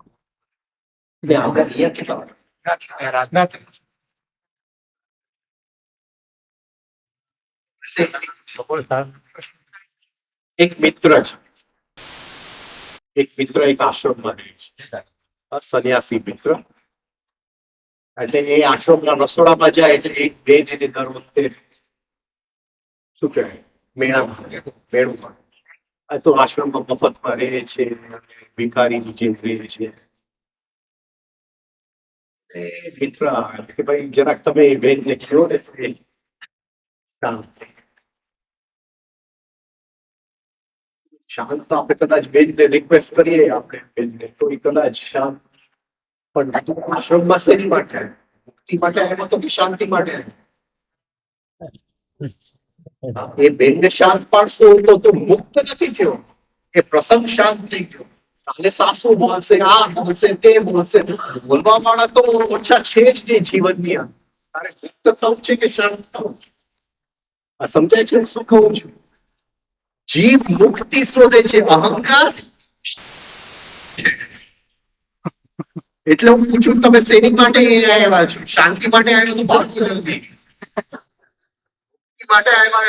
Speaker 1: એટલે આપણે અહીંયા કેટલા વાગે?
Speaker 2: રાતના
Speaker 1: એક મિત્ર છે, એક આશ્રમમાં રહે છે, સંન્યાસી મિત્ર. એટલે એ આશ્રમના રસોડામાં જાય એટલે એક બેન એને દર વખતે શું કહેવાય મેળું પણ. આ તો આશ્રમમાં મફતમાં રહે છે, ભિખારીની જેમ રહે છે. એ મિત્ર કે ભાઈ જરાક તમે એ બેનને કહો ને તો એ શાંત તો આપણે કદાચ બેનને રિક્વેસ્ટ કરીએ, આપણે બેનને તો એ કદાચ શાંત. પણ આશ્રમમાં શેની માટે આવ્યો? મુક્તિ માટે આવ્યો તો કે શાંતિ માટે આવ્યો? એ બેનને શાંત પાડશો તો મુક્ત નથી થયો, એ પ્રસંગ શાંત થઈ ગયો. કાલે સાસુ બોલશે, આ બોલશે, તે બોલશે. બોલવા વાળા તો ઓછા છે જ નહીં જીવનની. તારે મુક્ત થવું છે કે શાંત થવું? આ સમજાય છે શું કહું છું? જીવ મુક્તિ શોધે છે, અહંકાર. એટલે હું પૂછું, તમે શેની માટે આવ્યા છો? શાંતિ માટે આવ્યો તો ભાગો જલ્દી. માટે આવ્યા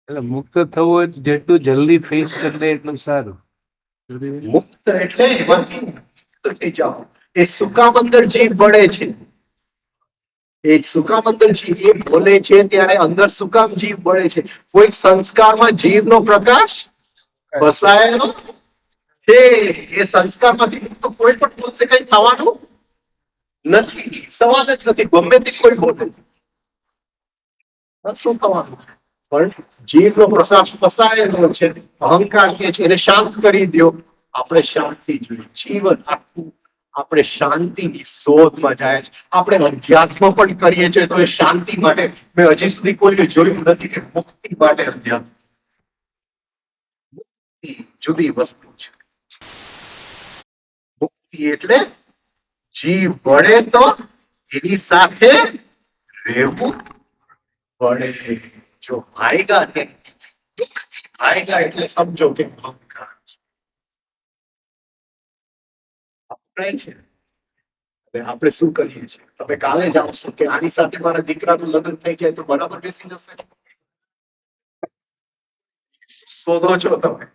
Speaker 2: એટલે મુક્ત થવું હોય તો જેટલું જલ્દી ફેસ કરી લે એટલું સારું.
Speaker 1: મુક્ત એટલે એમાંથી મુક્ત થઈ જાઓ. એ સુકામ અંદર જીવ બળે છે. એ સુકામ અંદર જીવ એ બોલે છે ત્યારે અંદર સુકામ જીવ બળે છે. કોઈક સંસ્કારમાં જીવનો પ્રકાશ ફસાયેલો છે. એ સંસ્કારમાંથી મુક્ત કોઈ પણ બોલશે કઈ થવાનું નથી. સવાલ જ નથી. ગમે તે કોઈ બોલે શું થવાનું? પણ જીવનો પ્રકાશ ફસાયેલો છે. અહંકાર કે છે એને શાંત કરી દો. આપણે શાંતિ જોઈએ. જીવન આખું આપણે શાંતિની શોધમાં જાય છે. આપણે અધ્યાત્મ પણ કરીએ છીએ તો એ શાંતિ માટે. મેં હજી સુધી કોઈને જોયું નથી કે મુક્તિ માટે અધ્યાત્મ. મુક્તિ જુદી વસ્તુ છે. મુક્તિ એટલે જીવ બળે તો એની સાથે રહેવું પડે. જો ભાઈગા કે દુઃખથી ભાઈગા એટલે સમજો કે અહંકાર છે. આપણે શું કરીએ છીએ? તમે કાલે જ આવશો કે આની સાથે મારા દીકરાનું લગ્ન થઈ જાય તો બરાબર બેસી જશે. શોધો છો તમે?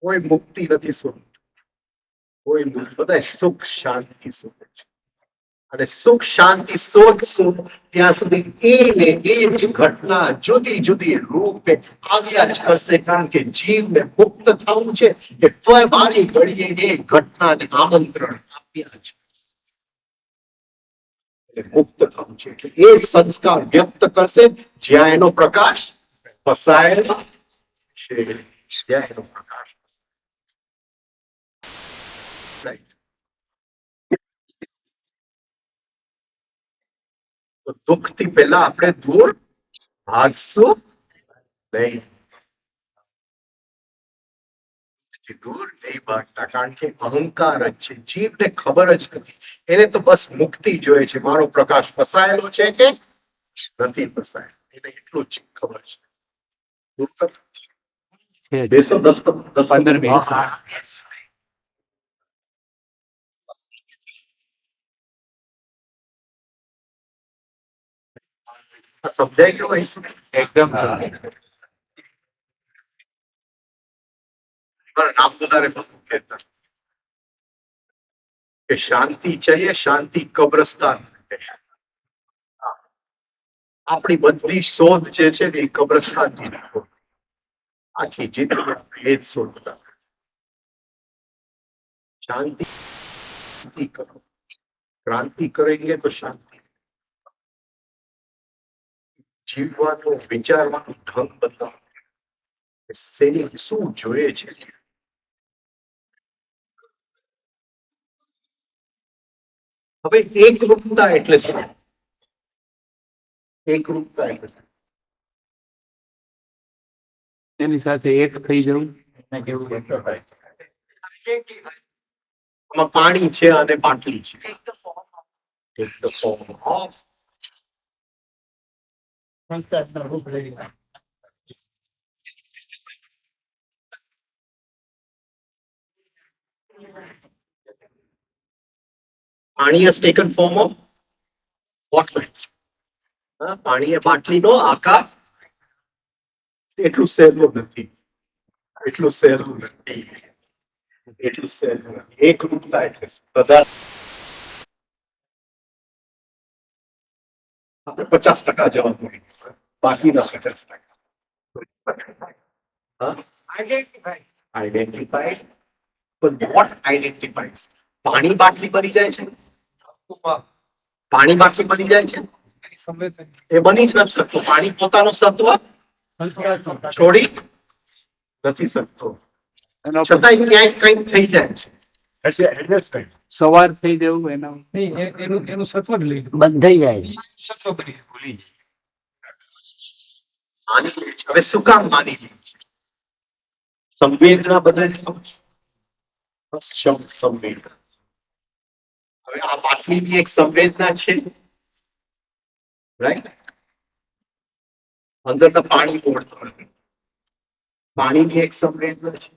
Speaker 1: કોઈ મુક્તિ નથી શોધતું. કોઈ બધા સુખ શાંતિ શોધે છે. અને સુખ શાંતિ શોધશું ત્યાં સુધી એને એ જ ઘટના જુદી જુદી રૂપે આવ્યા જ કરશે. કારણ કે જીવને મુક્ત થવું છે એ મારી ઘડીએ એ ઘટનાને આમંત્રણ આપ્યા છે. મુક્ત થવું છે એટલે એ જ સંસ્કાર વ્યક્ત કરશે જ્યાં એનો પ્રકાશ ફસાયેલો છે. જ્યાં એનો પ્રકાશ દુઃખથી પહેલા આપણે દૂર ભાગશું નહીં. દૂર નહીં ભાગતા. કારણ કે અહંકાર જ છે. જીવને ખબર જ નથી. એને તો બસ મુક્તિ જોઈએ છે. મારો પ્રકાશ ફસાયેલો છે કે નથી ફસાયેલો, એને એટલું જ ખબર છે. બેસો 10-15 મિનિટ. સમજાય ગયું અહીં?
Speaker 2: એકદમ
Speaker 1: મારા નામ વધારે પસંદ કહેતા કે શાંતિ चाहिए, શાંતિ કબ્રસ્તાન. આપણી બધી શોધ જે છે ને એ કબ્રસ્તાન આખી જિંદગી એ જ શોધતા. શાંતિ કરો, ક્રાંતિ કરેંગે તો શાંતિ. જીવવાનું વિચારવાનું ઢંગ બદલાવ. સૈનિક શું જોઈએ છે. હવે એકરૂપતા એટલે શું? એકરૂપતા એટલે શું?
Speaker 2: એની સાથે એક થઈ જવું.
Speaker 1: આમાં પાણી છે અને બાટલી છે. Take the form of પાણી has taken form of water. પાણી એ બાટલીનો આકાર એટલું સહેલું નથી, એટલું સહેલું નથી, એટલું સહેલું નથી. એકરૂપતા એટલે બધા આપણે 50% જવાબ મળી, બાકીના 50%. આઈડેન્ટિફાઈડ. But what identifies? પાણી બાટલી બની જાય છે, પાણી બાટલી બની જાય છે, એ બની જ નથી શકતું. પાણી પોતાનો સત્વ છોડી નથી શકતો,
Speaker 2: એનો
Speaker 1: છતાંય ક્યાંક કંઈક થઈ જાય છે.
Speaker 2: સવાર થઈ જવું એના
Speaker 4: એનું સત્વ જ લઈ
Speaker 3: બંધ થઈ જાય.
Speaker 4: સત્વ બની ભૂલી
Speaker 1: માની લે છે. હવે શું કામ માની લે છે? સંવેદના બધાને ખબર છે. શબ્દ સંવેદના. હવે આ બાટલીની એક સંવેદના છે, રાઈટ? અંદરના પાણી ઓળતો નથી. પાણીની એક સંવેદના છે.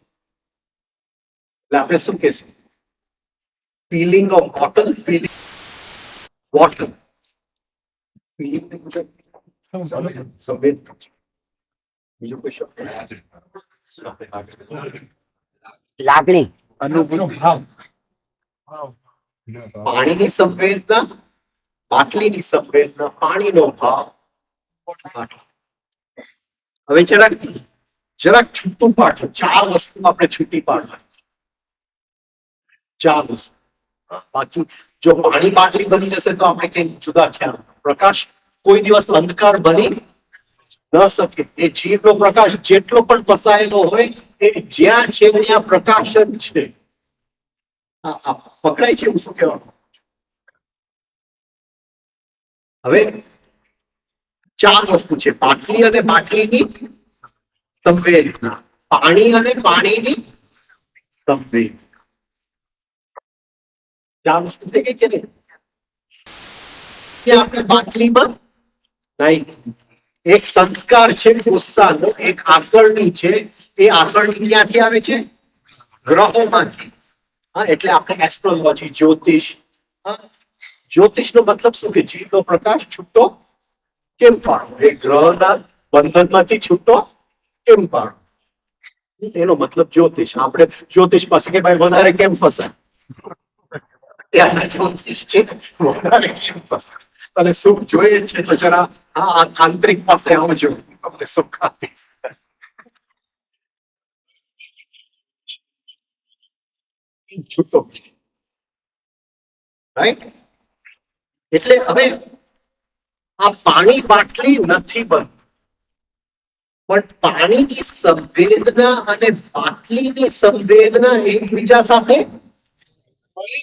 Speaker 1: એટલે આપણે શું કહેશું? Feeling of bottle, feeling water. Feeling સંવેદના છે. બીજું કોઈ શબ્દ?
Speaker 3: લાગણી.
Speaker 2: અનુભૂતિ.
Speaker 1: પાણીની સંવેદના, બાટલીની સંવેદના, પાણીનો ભાવ. હવે જરાક છૂટું પાડો. 4 વસ્તુ આપણે છૂટી પાડવાની. 4 વસ્તુ. બાકી જો પાણી બાટલી બની જશે તો આપણે કઈ જુદા ખ્યાલ. પ્રકાશ કોઈ દિવસ અંધકાર બની ન શકે. એ જીવનો પ્રકાશ જેટલો પણ ફસાયેલો હોય એ જ્યાં છે ત્યાં પ્રકાશ જ છે. પકડાય છે? એવું શું કહેવાનું? હવે 4 વસ્તુ છે. બાટલી અને બાટલીની સંવેદના, પાણી અને પાણીની સંવેદના. 4 વસ્તુ થઈ ગઈ કે નહીં? આપણે બાટલીમાં નહીં, એક સંસ્કાર છે ગુસ્સાનો, એક આકરણી છે. એ આકરણી ક્યાંથી આવે છે? ગ્રહોમાંથી. એટલે આપણે એસ્ટ્રોલોજી, જ્યોતિષ. જ્યોતિષનો મતલબ શું? કે જીવનો પ્રકાશ છૂટો કેમ પાડવો, એ ગ્રહના બંધનમાંથી છૂટો કેમ પાડવો, એનો મતલબ જ્યોતિષ. આપણે જ્યોતિષ પાસે કે ભાઈ વધારે કેમ ફસાય? ત્યાંના જ્યોતિષ છે વધારે કેમ ફસાય, અને સુખ જોઈએ છે તો જરા આ તાંત્રિક પાસે આવજો, તમને સુખ આપીશ. છૂટો, રાઈટ? એટલે હવે આ પાણી બાટલી નથી બનતું, પણ પાણીની સંવેદના અને બાટલીની સંવેદના એકબીજા સાથે થઈ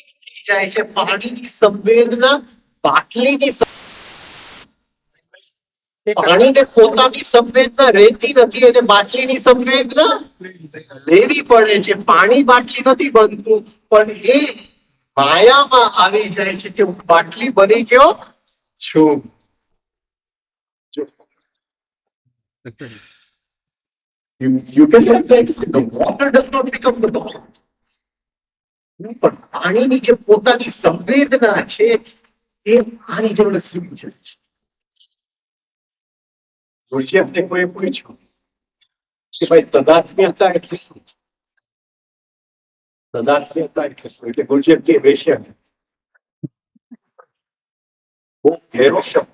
Speaker 1: જાય છે. પાણીની સંવેદના બાટલીની પાણીને પોતાની સંવેદના રહેતી નથી, અને બાટલીની સંવેદના લેવી પડે છે. પાણી બાટલી નથી બનતું, પણ એ માયામાં આવી જાય છે કે હું બાટલી બની ગયો છું. You can like that say the water does not become the bottle. પણ પાણીની જે પોતાની સંવેદના છે એ આની જોડે સુઈ જાય છે. ગુરજેફને કોઈ પૂછ્યું કે ભાઈ તદાત્મ્યતા એટલે શું? તદાત્મ્યતા એટલે શું? એટલે ગુરજેફ કે વેશ્યા. બહુ ઘેરો શબ્દ.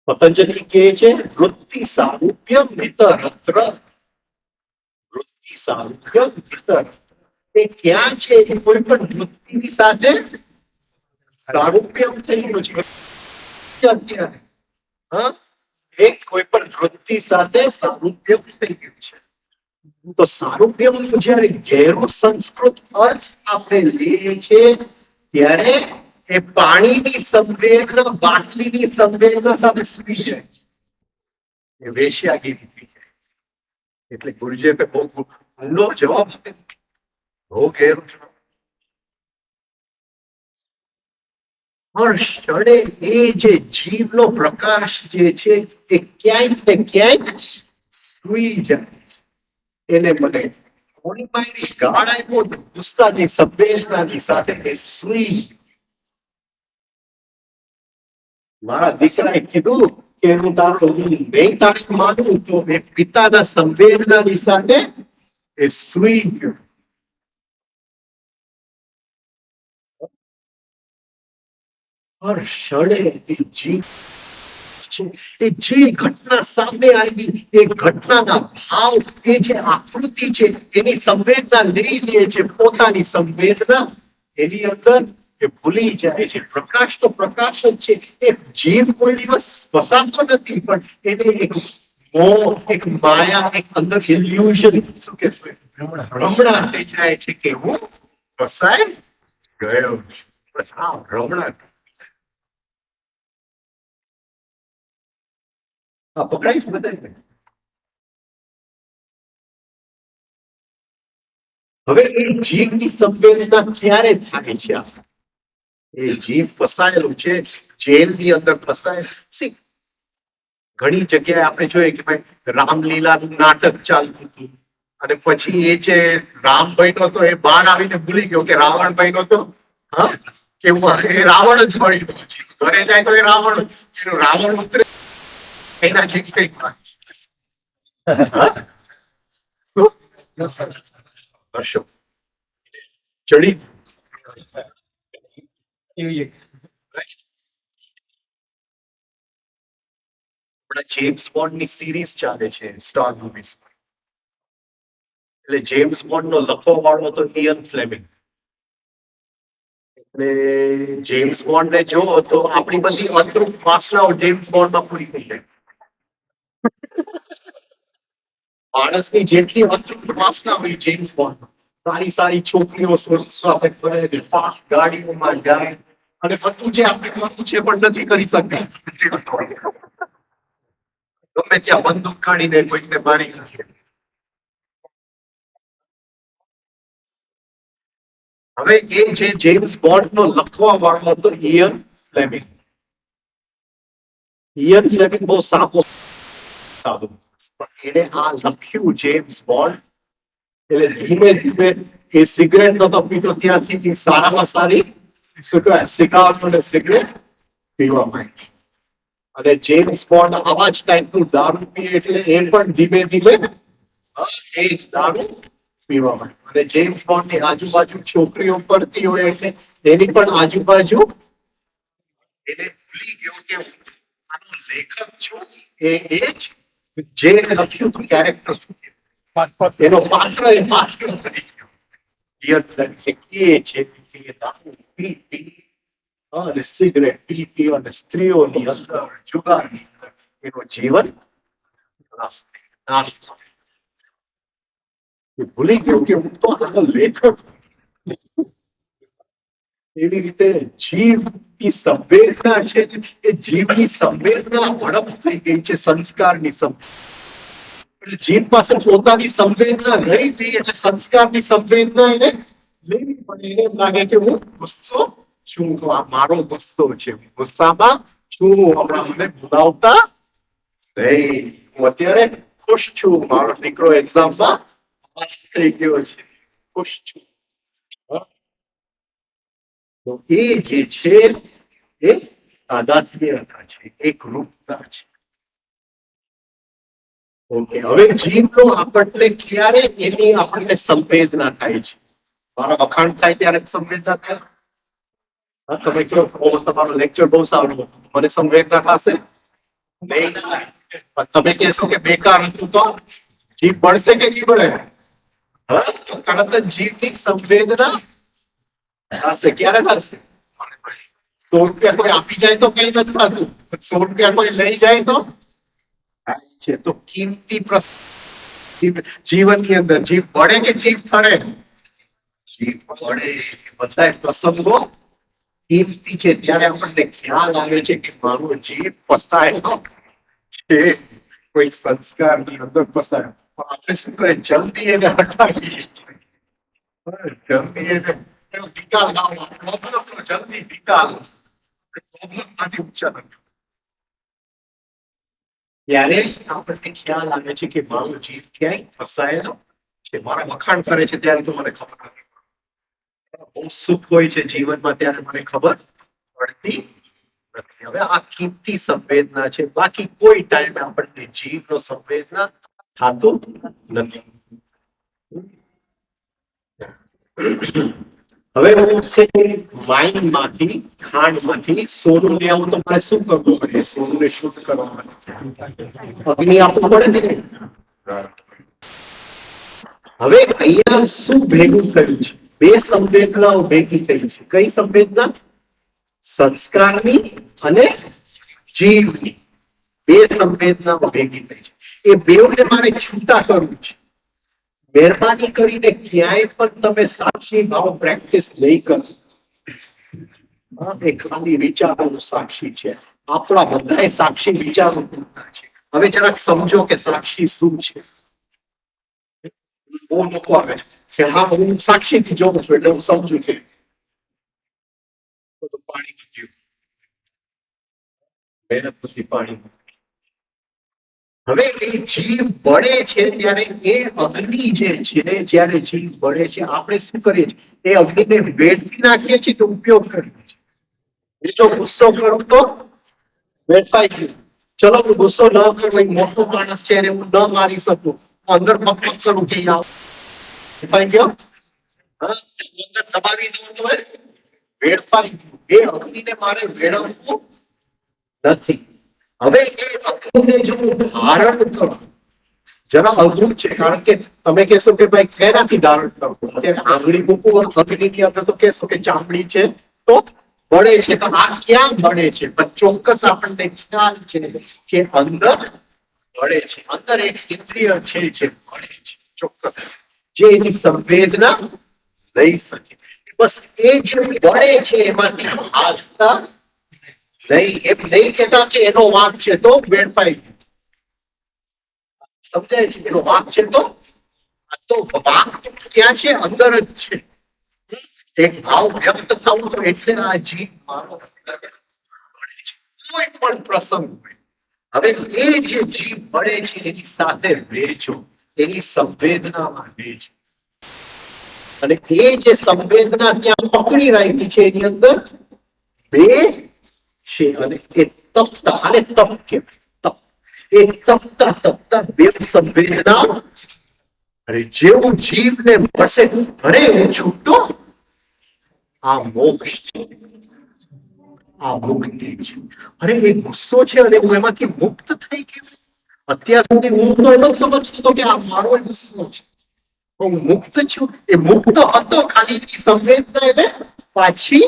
Speaker 1: પતંજલિ કહે છે વૃત્તિ સારૂપ્યમ વિતરત્ર. વૃત્તિ સારૂપ્યમ વિતરત્ર. એ ક્યાં છે? એ કોઈ પણ વૃત્તિની સાથે સારૂપ્યમ થઈ ગયું છે અત્યારે. હા, એક કોઈ પણ વૃત્તિ સાથે સારૂપ્યમ થઈ ગયું છે. તો સારૂપ્યમનું જ્યારે ગહેરો સંસ્કૃત અર્થ આપણે લઈએ છીએ ત્યારે એ પાણીની સંવેદના બાટલીની સંવેદના સાથે સુઈ જાય છે. એ વેશ્યાગીરી થઈ જાય. એટલે ગુરુજીએ બહુ ઊંડો જવાબ આપ્યો. બહુ ઘેરો જવાબ. ક્ષણે એ જે જીવનો પ્રકાશ જે છે એ ક્યાંક ને ક્યાંક સુઈ જાય. એને મને થોડી મારી ગાળ આપ્યો ગુસ્સાની સંવેદનાની સાથે એ સુઈ. મારા દીકરાએ કીધું કે હું તારો નહીં તારીખ માનું તો એ પિતાના સંવેદનાની સાથે એ સુઈ ગયો. હર ક્ષણે એ જીવ એ જે ઘટના સામે આવી એ ઘટનાના ભાવ એ જે આકૃતિ છે એની સંવેદના લઈ લે છે. પોતાની સંવેદના એની અંદર એ ભૂલી જાય છે. પ્રકાશ તો પ્રકાશ જ છે. એ જીવ કોઈ દિવસ ફસાતો નથી પણ એને એક મોહ, એક માયા, એક અંદર ઇલ્યુઝન શું કે ભ્રમણા થઈ જાય છે કે હું ફસાઈ ગયો છું. બસ આ ભ્રમણા. પકડાઈ જ બધાય. હવે એ જીવની સંવેદના ક્યારે થાય છે? એ જીવ ફસાયેલું છે જેલની અંદર ફસાયેલું. ઘણી જગ્યાએ આપણે જોઈએ કે ભાઈ રામલીલાનું નાટક ચાલતું હતું અને પછી એ જે રામભાઈ નો તો એ બહાર આવીને ભૂલી ગયો કે રાવણભાઈ નો તો હા કે એ રાવણ જ મળી ગયો. ઘરે જાય તો એ રાવણ એનું રાવણ ઉતરે એના જેવી કઈ ચડી જેમ્સ બોન્ડ ની સિરીઝ ચાલે છે સ્ટાર મૂવીઝ. એટલે જેમ્સ બોન્ડ નો લખવા વાળો તો ઇયન ફ્લેમિંગ. એટલે જેમ્સ બોન્ડ ને જો તો આપણી બધી અંતરુપ વાસનાઓ જેમ્સ બોન્ડ માં પૂરી થઈ જાય. માણસની જેટલી અંતરુપ વાસના હોય જેમ્સ બોન્ડ, સારી સારી છોકરીઓ સાથે ફરે, ફાસ્ટ ગાડીઓમાં જાય અને બધું જે આપણે કરવું છે પણ નથી કરી શકતા. ગમે ત્યાં બંદૂક કાઢીને કોઈકને મારી નાખે. હવે એ જે જેમ્સ બોન્ડ નો લખવા વાળો હતો ઇયન ફ્લેમિંગ. ઇયન ફ્લેમિંગ બહુ સાદો સાધુ પણ એને આ લખ્યું જેમ્સ બોન્ડ. એટલે ધીમે ધીમે એ સિગરેટ નતો પીતો ત્યાંથી સારામાં સારી સિગાર અને સિગરેટ પીવા માંડી. અને જેમ્સ બોન્ડ આવા જ ટાઈપનું દારૂ પીએ એટલે એ પણ ધીમે ધીમે એ જ દારૂ પીવા માંડ્યો. અને જેમ્સ બોન્ડ ની આજુબાજુ છોકરીઓ પડતી હોય એટલે એની પણ આજુબાજુ એને ભૂલી ગયો કે આનો લેખક છું એ જ જે લખ્યું હતું કેરેક્ટર શું એનો પાત્ર એ પાત્ર થઈ ગયો. કે છે કે દારૂ પી પી અને સિગરેટ પી પી અને સ્ત્રીઓની અંદર જુગારની અંદર એનું જીવન નાશ ભૂલી ગયો કે હું તો આનો લેખક. એવી રીતે જીવની સંવેદના છે એ જીવની સંવેદના હડપ થઈ ગઈ છે સંસ્કારની સંવેદના. જીવ પાસે પોતાની સંવેદના રહી ગઈ એટલે સંસ્કારની સંવેદના એને લેવી પડે. એને એમ લાગે કે હું ગુસ્સો છું તો આ મારો ગુસ્સો છે, ગુસ્સામાં છું, હમણાં મને ભૂલાવતા નહીં, હું અત્યારે ખુશ છું, મારો દીકરો એક્ઝામમાં પાસ થઈ ગયો છે, ખુશ છું. તો એ જે છે એ તાદાત્મ્યતા છે, એક રૂપતા છે. ઓકે, હવે જીવનો આપણને ક્યારે એની આપણને સંવેદના થાય છે? મારા વખાણ થાય ત્યારે સંવેદના થાય. હા, તમે કહો તમારો લેક્ચર બહુ સારો હતો, મને સંવેદના થશે નહીં થાય. પણ તમે કહેશો કે બેકાર હતું તો જીભ બળશે કે નહીં બળે? હા, તો તરત જ જીભની સંવેદના થશે. ક્યારે થશે? 100 રૂપિયા કોઈ આપી જાય તો કઈ નથી થતું, 100 રૂપિયા કોઈ લઈ જાય તો છે. તો કિંમતી જીવનની અંદર જીભ બળે કે જીભ ફરે? જીભ બળે. બધા પ્રસંગો કિંમતી છે. ત્યારે આપણને ખ્યાલ આવે છે કે મારો જીભ ફસાયેલો છે, કોઈ સંસ્કારની અંદર ફસાયો. આપણે શું કરે? જલ્દી એને હટાવીએ, જલ્દી એને નિકાલ લાવો, જલ્દી નિકાલ. પ્રોબ્લેમમાંથી ઊંચા નથી. ત્યારે આપણને ખ્યાલ આવે છે કે મારો જીભ ક્યાંય ફસાયેલો છે. મારા વખાણ કરે છે ત્યારે તો મને ખબર નથી. બહુ સુખ હોય છે જીવનમાં ત્યારે મને ખબર પડતી નથી. હવે આ કિંમતી સંવેદના છે. બાકી કોઈ ટાઈમે આપણને જીભનો સંવેદના થતું નથી. હવે હું વાઈનમાંથી, ખાંડમાંથી સોનું લઈ આવું તો મારે શું કરવું પડે? સોનુંને શુદ્ધ કરવા માટે અગ્નિ આપવું પડે ને. હવે અહીંયા શું ભેગું થયું છે? બે સંવેદનાઓ ભેગી થઈ છે. કઈ સંવેદના? સંસ્કારની અને જીવની. બે સંવેદનાઓ ભેગી થઈ છે. એ બેઉને મારે છૂટા કરવું છે. મહેરબાની કરીને ક્યાંય પણ તમે સાક્ષી ભાવ પ્રેક્ટિસ નહીં કરો. એ ખાલી વિચારોનું સાક્ષી છે. આપણા બધાએ સાક્ષી વિચારો પૂરતા છે. હવે જરાક સમજો કે સાક્ષી શું છે. બહુ લોકો આવે છે કે હા હું સાક્ષીથી જોઉં છું એટલે હું સમજુ કે પાણી પીવું, મહેનત નથી પાણી. હવે એ જીવ બળે છે ત્યારે એ અગ્નિ જે છે, જ્યારે જીવ બળે છે આપણે શું કરીએ છીએ? એ અગ્નિને વેડફી નાખીએ છીએ તો ઉપયોગ કરીએ છીએ. જો ગુસ્સો કરું તો વેડફાઈ ગયું. ચલો હું ગુસ્સો ન કરું, મોટો માણસ છે એને હું ન મારી શકું, અંદર પકડ કરું કે વેડફાઈ ગયો. હા, અંદર દબાવી દઉં તો વેડફાઈ ગયું. એ અગ્નિને મારે વેડફવું નથી. હવે એ અગ્નિને જો હું ધારણ કરું, જરા અઘરું છે. કારણ કે તમે કહેશો કે ભાઈ કેનાથી ધારણ કરવું? અત્યારે આંગળી મૂકવું અગ્નિની અંદર તો કહેશો કે ચામડી છે તો બળે છે. તો આ ક્યાં બળે છે? પણ ચોક્કસ આપણને ખ્યાલ છે કે અંદર બળે છે. અંદર એક ઇન્દ્રિય છે જે બળે છે, ચોક્કસ, જે એની સંવેદના લઈ શકે. બસ એ જે બળે છે એમાંથી હાલતા નહીં. એમ નહીં કહેતા કે એનો વાંક છે તો વેડફાઈ ગયું. સમજાય છે? એનો વાંક છે તો વાંક ક્યાં છે? અંદર જ છે. એક ભાવ વ્યક્ત થવું તો એટલે આ જીવ મારો બળે છે. કોઈ પણ પ્રસંગ હોય. હવે એ જે જીવ બળે છે એની સાથે રહેજો, એની સંવેદનામાં રહેજો. અને એ જે સંવેદના ત્યાં પકડી રાખી છે એની અંદર બે છે. અને એ તપતા, અને તપ કહેવાય. એ તપતા તપતા બે સંવેદના. અરે જેવું જીવને મળશે અરે હું છૂટો, આ મોક્ષ છે, આ મુક્તિ છે. અરે એ ગુસ્સો છે અને હું એમાંથી મુક્ત થઈ ગયો. અત્યાર સુધી હું તો એમ જ સમજતો હતો કે આ મારો ગુસ્સો છે, હું મુક્ત છું. એ મુક્ત હતો, ખાલી એની સંવેદના એને પાછી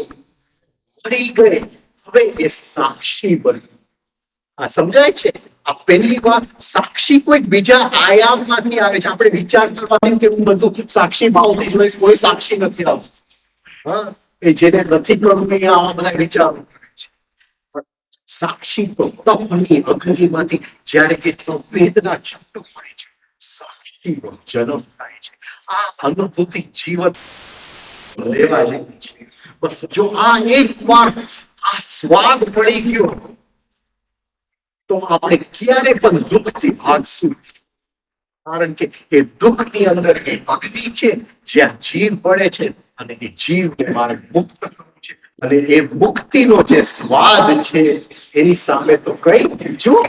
Speaker 1: મળી ગઈ. હવે એ સાક્ષી બન્યું. આ સમજાય છે? આ પહેલી વાર સાક્ષી કોઈ બીજા આયામમાંથી આવે છે. આપણે વિચાર કરવાથી કે હું બધું સાક્ષી ભાવથી જોઈશ, કોઈ સાક્ષી નથી આવતું. હા, એ જેને નથી કરવું એ આવા બધા વિચારો કરે છે. પણ સાક્ષી તો તપની અગ્નિમાંથી જ્યારે એ સંવેદના છૂટું પડે છે, સાક્ષીનો જન્મ થાય છે. આ અનુભૂતિ જીવન લેવા જેવી છે. બસ જો આ એક વાર આ સ્વાદ પડી ગયો તો આપણે ક્યારે પણ દુઃખથી ભાગશું. કારણ કે એ દુઃખની અંદર એ અગ્નિ છે જ્યાં જીવ બળે છે અને એ જીવને મારે મુક્ત કરવું છે. અને એ મુક્તિનો જે સ્વાદ છે એની સામે તો કઈ બીજું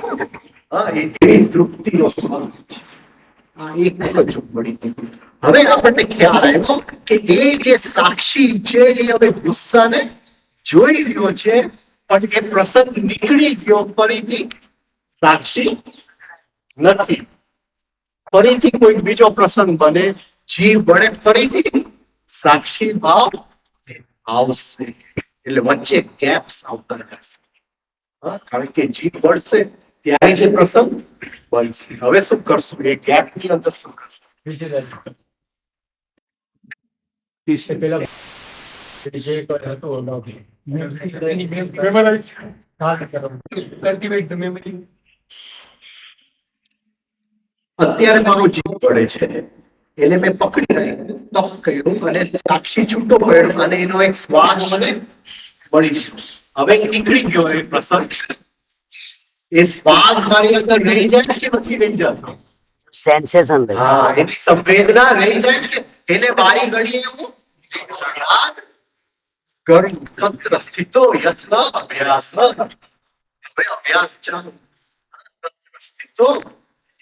Speaker 1: એવી તૃપ્તિનો સ્વાદ છે. આ એક વખત જો મળી ગયું. હવે આપણને ખ્યાલ આવ્યો કે એ જે સાક્ષી છે એ હવે ગુસ્સાને જોઈ રહ્યો છે, પણ એ પ્રસંગ નીકળી ગયો, ફરીથી સાક્ષી નથી. ફરીથી કોઈ બીજો પ્રસંગ બને, જીવ બળે, ફરીથી સાક્ષી ભાવ આવશે. એટલે વચ્ચે ગેપ્સ આવતા રહેશે. કારણ કે જીવ બળશે ત્યારે જે પ્રસંગ બનશે. હવે શું કરશું? એ ગેપ ની અંદર શું કરશું?
Speaker 4: પેલા જે કોઈ હતો એની મેમરાઇઝ કલ્ટિવેટ ધ મેમરી.
Speaker 1: અત્યારે મારો જીવ બળે છે એટલે મેં પકડી રાખ્યું, તપ કર્યું અને સાક્ષી છૂટો પડ્યો અને એનો એક સ્વાદ મને મળી ગયો. હવે નીકળી ગયો એ પ્રસંગ. એ સ્વાદ મારી અંદર રહી જાય છે કે નથી રહી જતો?
Speaker 3: સેન્સેશન
Speaker 1: હા, એની સંવેદના રહી જાય છે. એને વારી ઘડીએ હું યાદ કરું. તત્ર સ્થિતો યત્ન અભ્યાસ. હવે અભ્યાસ ચાલુ. તત્ર સ્થિતો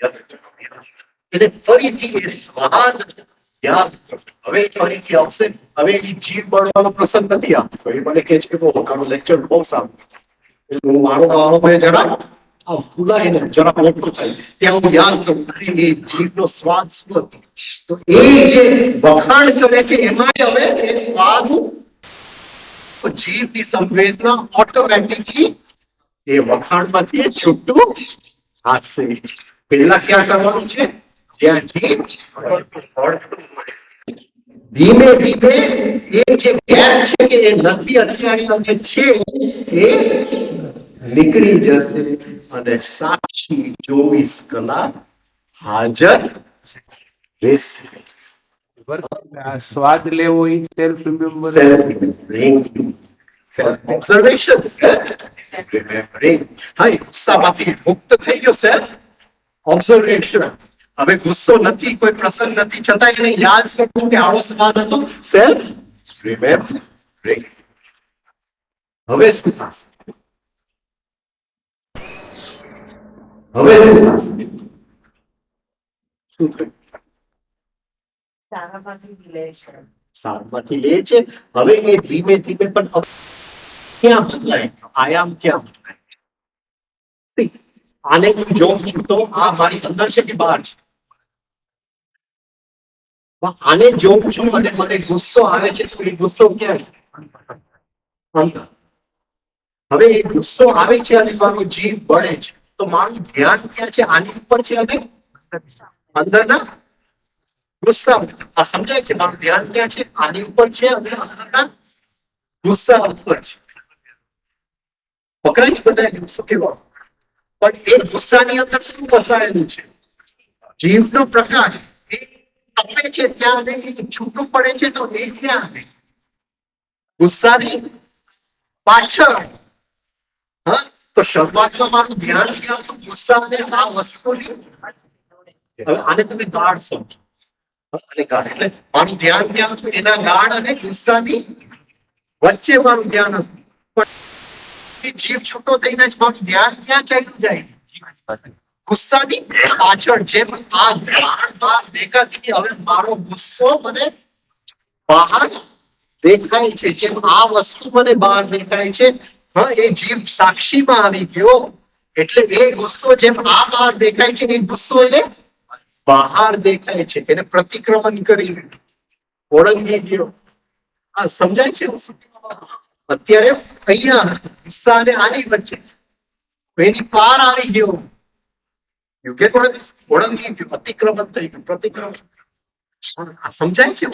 Speaker 1: યત્ન અભ્યાસ. એટલે ફરીથી એ સ્વાદ યાદ કરો. હવે ફરીથી આવશે. હવે એ જીવ બળવાનો પ્રસંગ નથી આવતો. એ મને કહે છે કે તારો લેક્ચર બહુ સારું. એટલે હું મારો બાબો જરા ફૂલાય ને જરા મોટું થાય ત્યાં હું યાદ કરું એ જીભનો સ્વાદ શું હતો. તો એ જે વખાણ કરે છે એમાં હવે એ સ્વાદ જીભની સંવેદના ઓટોમેટિકલી એ વખાણમાંથી એ છૂટું હાથશે. પહેલા ક્યાં કરવાનું છે? જ્યાં જીભ ધીમે ધીમે એ જે ગેપ છે કે એ નથી અત્યારની અંદર છે એ નીકળી જશે અને સાક્ષી 24 કલાક હાજર રહેશે.
Speaker 2: આ સ્વાદ લેવો એ self remember.
Speaker 1: Self remembering, self observation, self remembering. હા, ગુસ્સામાંથી મુક્ત થઈ ગયો. Self observation. હવે ગુસ્સો નથી, કોઈ પ્રસંગ નથી, છતાં એને યાદ કરું છું કે આવો સ્વાદ હતો. Self remembering. હવે શું થશે? હવે શું થશે? શું થયું? સારમાંથી લે છે. હવે એ ધીમે ધીમે પણ ક્યાં બદલાય? આયામ ક્યાં બદલાય? આને હું જોઉં છું તો આ મારી અંદર છે કે બહાર છે? આને જોઉં છું અને મને ગુસ્સો આવે છે તો એ ગુસ્સો ક્યાં? અંદર. હવે એ ગુસ્સો આવે છે અને મારો જીવ બળે છે તો મારું ધ્યાન ક્યાં છે? આની ઉપર છે અને અંદરના ગુસ્સા. આ સમજાય છે? મારું ધ્યાન ક્યાં છે? આની ઉપર છે અને અંદરના ગુસ્સા ઉપર છે. પકડાય છે બધા ગુસ્સો કેવો? પણ એ ગુસ્સાની અંદર શું ફસાયેલું છે? જીવનો પ્રકાશ. એ તપે છે ત્યાં નહીં, છૂટું પડે છે તો એ ક્યાં? ગુસ્સાની પાછળ. હા, તો શરૂઆતમાં મારું ધ્યાન ક્યાં હતું? ગુસ્સા અને આ વસ્તુની. હવે આને તમે ગાઢ સમજો. અને ગાઢ એટલે મારું ધ્યાન ક્યાં હતું? એના ગાઢ અને ગુસ્સાની વચ્ચે મારું ધ્યાન હતું. પણ જીવ છૂટો થઈને જ મારું ધ્યાન ક્યાં ચાલ્યું જાય? ગુસ્સાની પાછળ. જેમ આ ગાઢ બહાર દેખાતી, હવે મારો ગુસ્સો મને બહાર દેખાય છે. જેમ આ વસ્તુ મને બહાર દેખાય છે. હા, એ જીવ સાક્ષીમાં આવી ગયો એટલે એ ગુસ્સો જેમ આ બહાર દેખાય છે એ ગુસ્સો એને બહાર દેખાય છે. એને પ્રતિક્રમણ કરી ઓળંગી ગયો. આ સમજાય છે? અત્યારે અહીંયા ગુસ્સા અને આની વચ્ચે એની પાર આવી ગયો. You get what I mean? ઓળંગી ગયું, અતિક્રમણ થઈ ગયું. પ્રતિક્રમણ. આ સમજાય છે?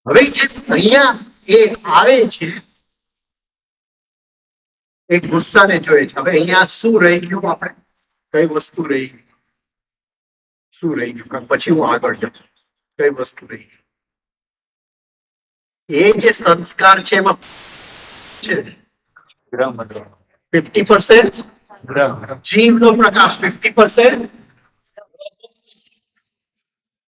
Speaker 1: હવે જે અહીંયા એ આવે છે એ ગુસ્સાને જોઈએ છે. હવે અહીંયા શું રહી ગયું? આપણે કઈ વસ્તુ રહી ગઈ? શું રહી ગયું? પછી હું આગળ જાઉં. કઈ વસ્તુ રહી ગઈ? એ જે સંસ્કાર છે એમાં છે 50% જીવનો પ્રકાશ, 50%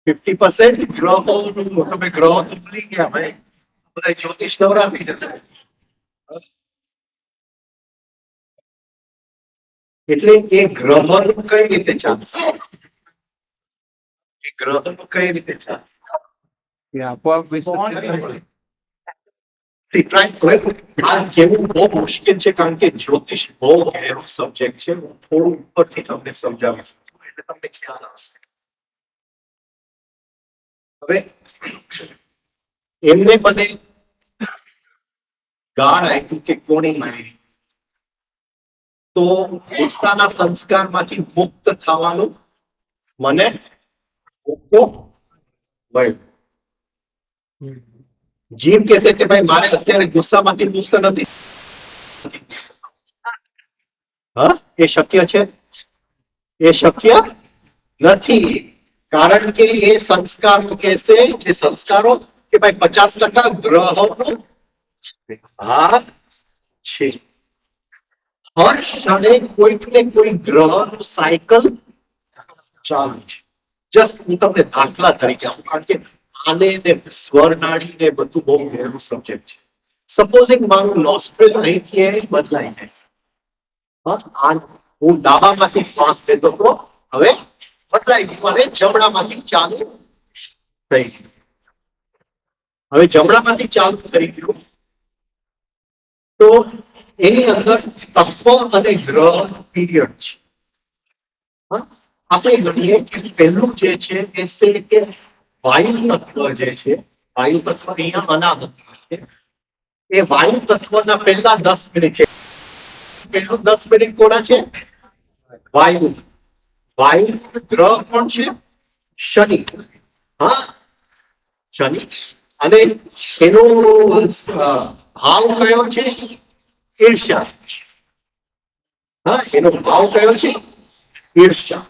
Speaker 1: 50% ગ્રહોનું, તમે ગ્રહો તો ભૂલી ગયા ભાઈ, બધા જ્યોતિષ નવરા થઈ જશે. એટલે એ ગ્રહનું કઈ રીતે ચાલશે? એ ગ્રહનું કઈ રીતે ચાલશે?
Speaker 2: એ આપોઆપ વિશે
Speaker 1: See, આ કહેવું બહુ મુશ્કેલ છે, કારણ કે જ્યોતિષ બહુ ગહેરો સબ્જેક્ટ છે. હું થોડું ઉપરથી તમને સમજાવી શકું એટલે તમને ખ્યાલ આવશે. હવે એમને મને ગાળ આપ્યું કે કોની મારી, તો ગુસ્સાના સંસ્કારમાંથી મુક્ત થવાનું મને મોકો મળ્યો. જીવ કહેશે કે ભાઈ મારે અત્યારે ગુસ્સામાંથી મુક્ત નથી. હા, એ શક્ય છે? એ શક્ય નથી, કારણ કે એ સંસ્કારો કહેશે, જે સંસ્કારો કે ભાઈ 50% ગ્રહોનો ભાગ છે. હર ક્ષણે કોઈક ને કોઈ ગ્રહનું સાયકલ ચાલુ છે. જસ્ટ હું તમને દાખલા તરીકે આપું, કારણ કે આને ને સ્વરનાડી ને બધું બહુ ગહેરું સબ્જેક્ટ છે. સપોઝિંગ મારું નોસ્ટ્રેલ અહીંથી બદલાઈ જાય. હું ડાબામાંથી શ્વાસ લેતો હતો, હવે બદલાઈ ગયું અને જમણામાંથી ચાલુ થઈ ગયું. હવે જમણામાંથી ચાલુ થઈ ગયું તો એની અંદર તત્વ અને ગ્રહ પીરિયડ છે. આપણે ગણીએ કે પહેલું જે છે એ છે કે વાયુ તત્વ જે છે, વાયુ તત્વ અહીંયા અનાહત છે. એ વાયુ તત્વના પહેલા 10 મિનિટ છે. પહેલું 10 મિનિટ કોના છે? વાયુ. વાયુ ગ્રહ કોણ છે? શનિ. હા, શનિ. અને એનો ભાવ કયો છે? ઈર્ષ્યા. હા, એનો ભાવ કયો છે? ઈર્ષ્યા.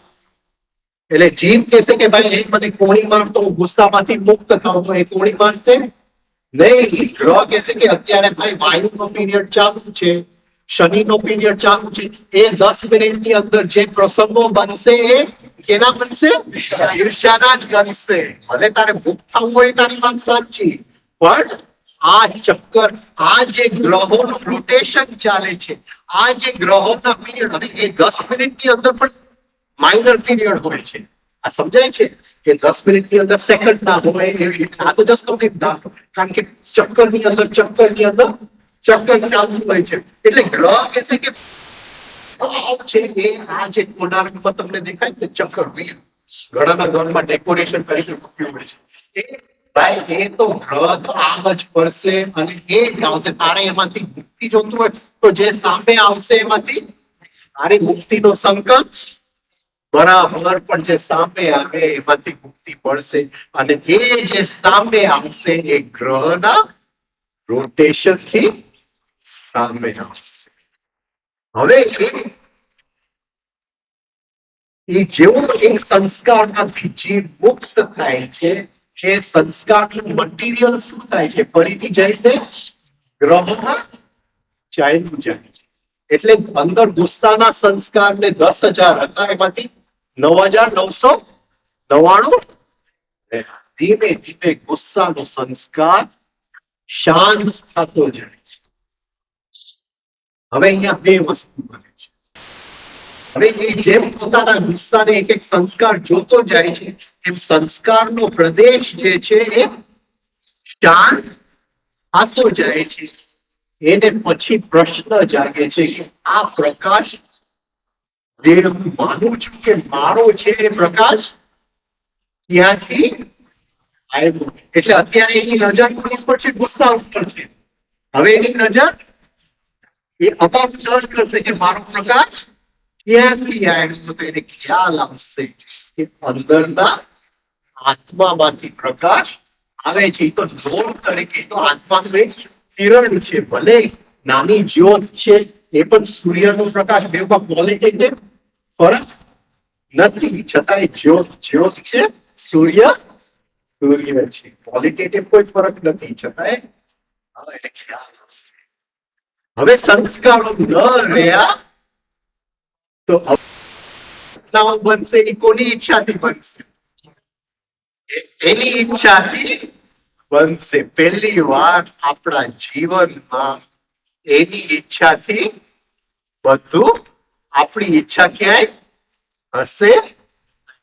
Speaker 1: એટલે જીવ કહેશે કે ભાઈ મને કોણી માર તો હું ગુસ્સામાંથી મુક્ત થાઉં, તો એ કોણી મારશે નહીં. ગ્રહ કહેશે કે અત્યારે ભાઈ વાયુનો પીરિયડ ચાલુ છે, શનિનો પીરિયડ ચાલુ છે. એ 10 મિનિટની અંદર જે પ્રસંગો બનશે એ કેના બનશે? ઈર્ષ્યાના જ બનશે. ભલે તારે મુક્ત થવું હોય તારી વાત સાચી, પણ આ ચક્કર, આ જે ગ્રહોનું રોટેશન ચાલે છે, આ જે ગ્રહોના પીરિયડ, હવે એ 10 મિનિટની અંદર પણ માઇનર પીરિયડ હોય છે. આ સમજાય છે કે 10 મિનિટની અંદર સેકન્ડ ના હોય એવી રીતે. આ તો જસ્ટ તમને કારણ કે ચક્કરની અંદર ચક્કર ચાલુ હોય છે. એટલે ગ્રહ કહેશે કે છે એ આ જે કોણાર્કમાં તમને દેખાય ને ચક્કર, ઘણાના ઘરમાં ડેકોરેશન તરીકે મૂક્યું હોય છે. એ ભાઈ એ તો ગ્રહ તો આમ જ ફરશે અને એ જ આવશે. તારે એમાંથી મુક્તિ જોતું હોય તો જે સામે આવશે એમાંથી તારી મુક્તિનો સંકલ્પ બરાબર, પણ જે સામે આવે એમાંથી મુક્તિ પડશે. અને એ જે સામે આવશે એ ગ્રહના રોટેશન થી સામે આવશે. હવે એ જેવો એક સંસ્કારમાંથી જીવ મુક્ત થાય છે, એ સંસ્કારનું મટીરિયલ શું થાય છે? ફરીથી જઈને ગ્રહમાં ચાલ્યું જાય છે. એટલે અંદર ગુસ્સાના સંસ્કારને 10,000 હતા, એમાંથી 9,999 ધીમે ધીમે ગુસ્સાનો સંસ્કાર શાંત થતો જાય છે. હવે અહીંયા બે વસ્તુ બને છે. હવે એ જેમ પોતાના ગુસ્સાને એક એક સંસ્કાર જોતો જાય છે, એમ સંસ્કારનો પ્રદેશ જે છે એ શાંત થતો જાય છે. એને પછી પ્રશ્ન જાગે છે કે આ પ્રકાશ જે હું માનું છું કે મારો છે, એ પ્રકાશ ક્યાંથી આવ્યો? એટલે અત્યારે એની નજર કોની ઉપર છે? ગુસ્સા ઉપર છે. હવે એની નજર એ અબાઉટ ટર્ન કરશે કે મારો પ્રકાશ ક્યાંથી આવ્યો? તો એને ખ્યાલ આવશે કે અંદરના આત્મામાંથી પ્રકાશ આવે છે. તો નોટ તરીકે તો આત્માનું એક કિરણ છે, ભલે નાની જ્યોત છે, એ પણ સૂર્યનો પ્રકાશ, બેમાં ક્વોલિટેટિવ ફરક નથી, છતાંય જ્યોત છે, સૂર્ય છે. ક્વોલિટેટિવ કોઈ ફરક નથી, છતાંય એને ખ્યાલ આવશે. હવે સંસ્કારો ન રહ્યા તો ઘટનાઓ બનશે, એ કોની ઈચ્છાથી બનશે? એની ઈચ્છાથી બનશે. પહેલી વાર આપણા જીવનમાં એની ઈચ્છાથી બધું, આપણી ઈચ્છા ક્યાંય હશે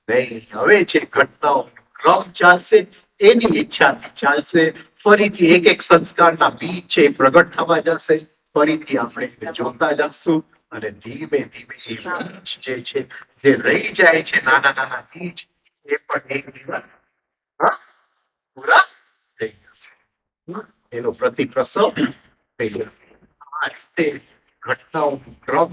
Speaker 1: નહીં. હવે જે ઘટનાઓ ક્રમ ચાલશે એની ઈચ્છાથી ચાલશે. ફરીથી એક એક સંસ્કારના બીજ છે એ પ્રગટ થવા જશે. ફરીથી આપણે એને જોતા જશું અને ધીમે ધીમે એ બીજ જે છે જે રહી જાય છે, નાના નાના બીજ, એ પણ એક દિવસ પૂરા થઈ જશે. એનો પ્રતિપ્રસવ થઈ જશે. આ રીતે ઘટનાઓનો ક્રમ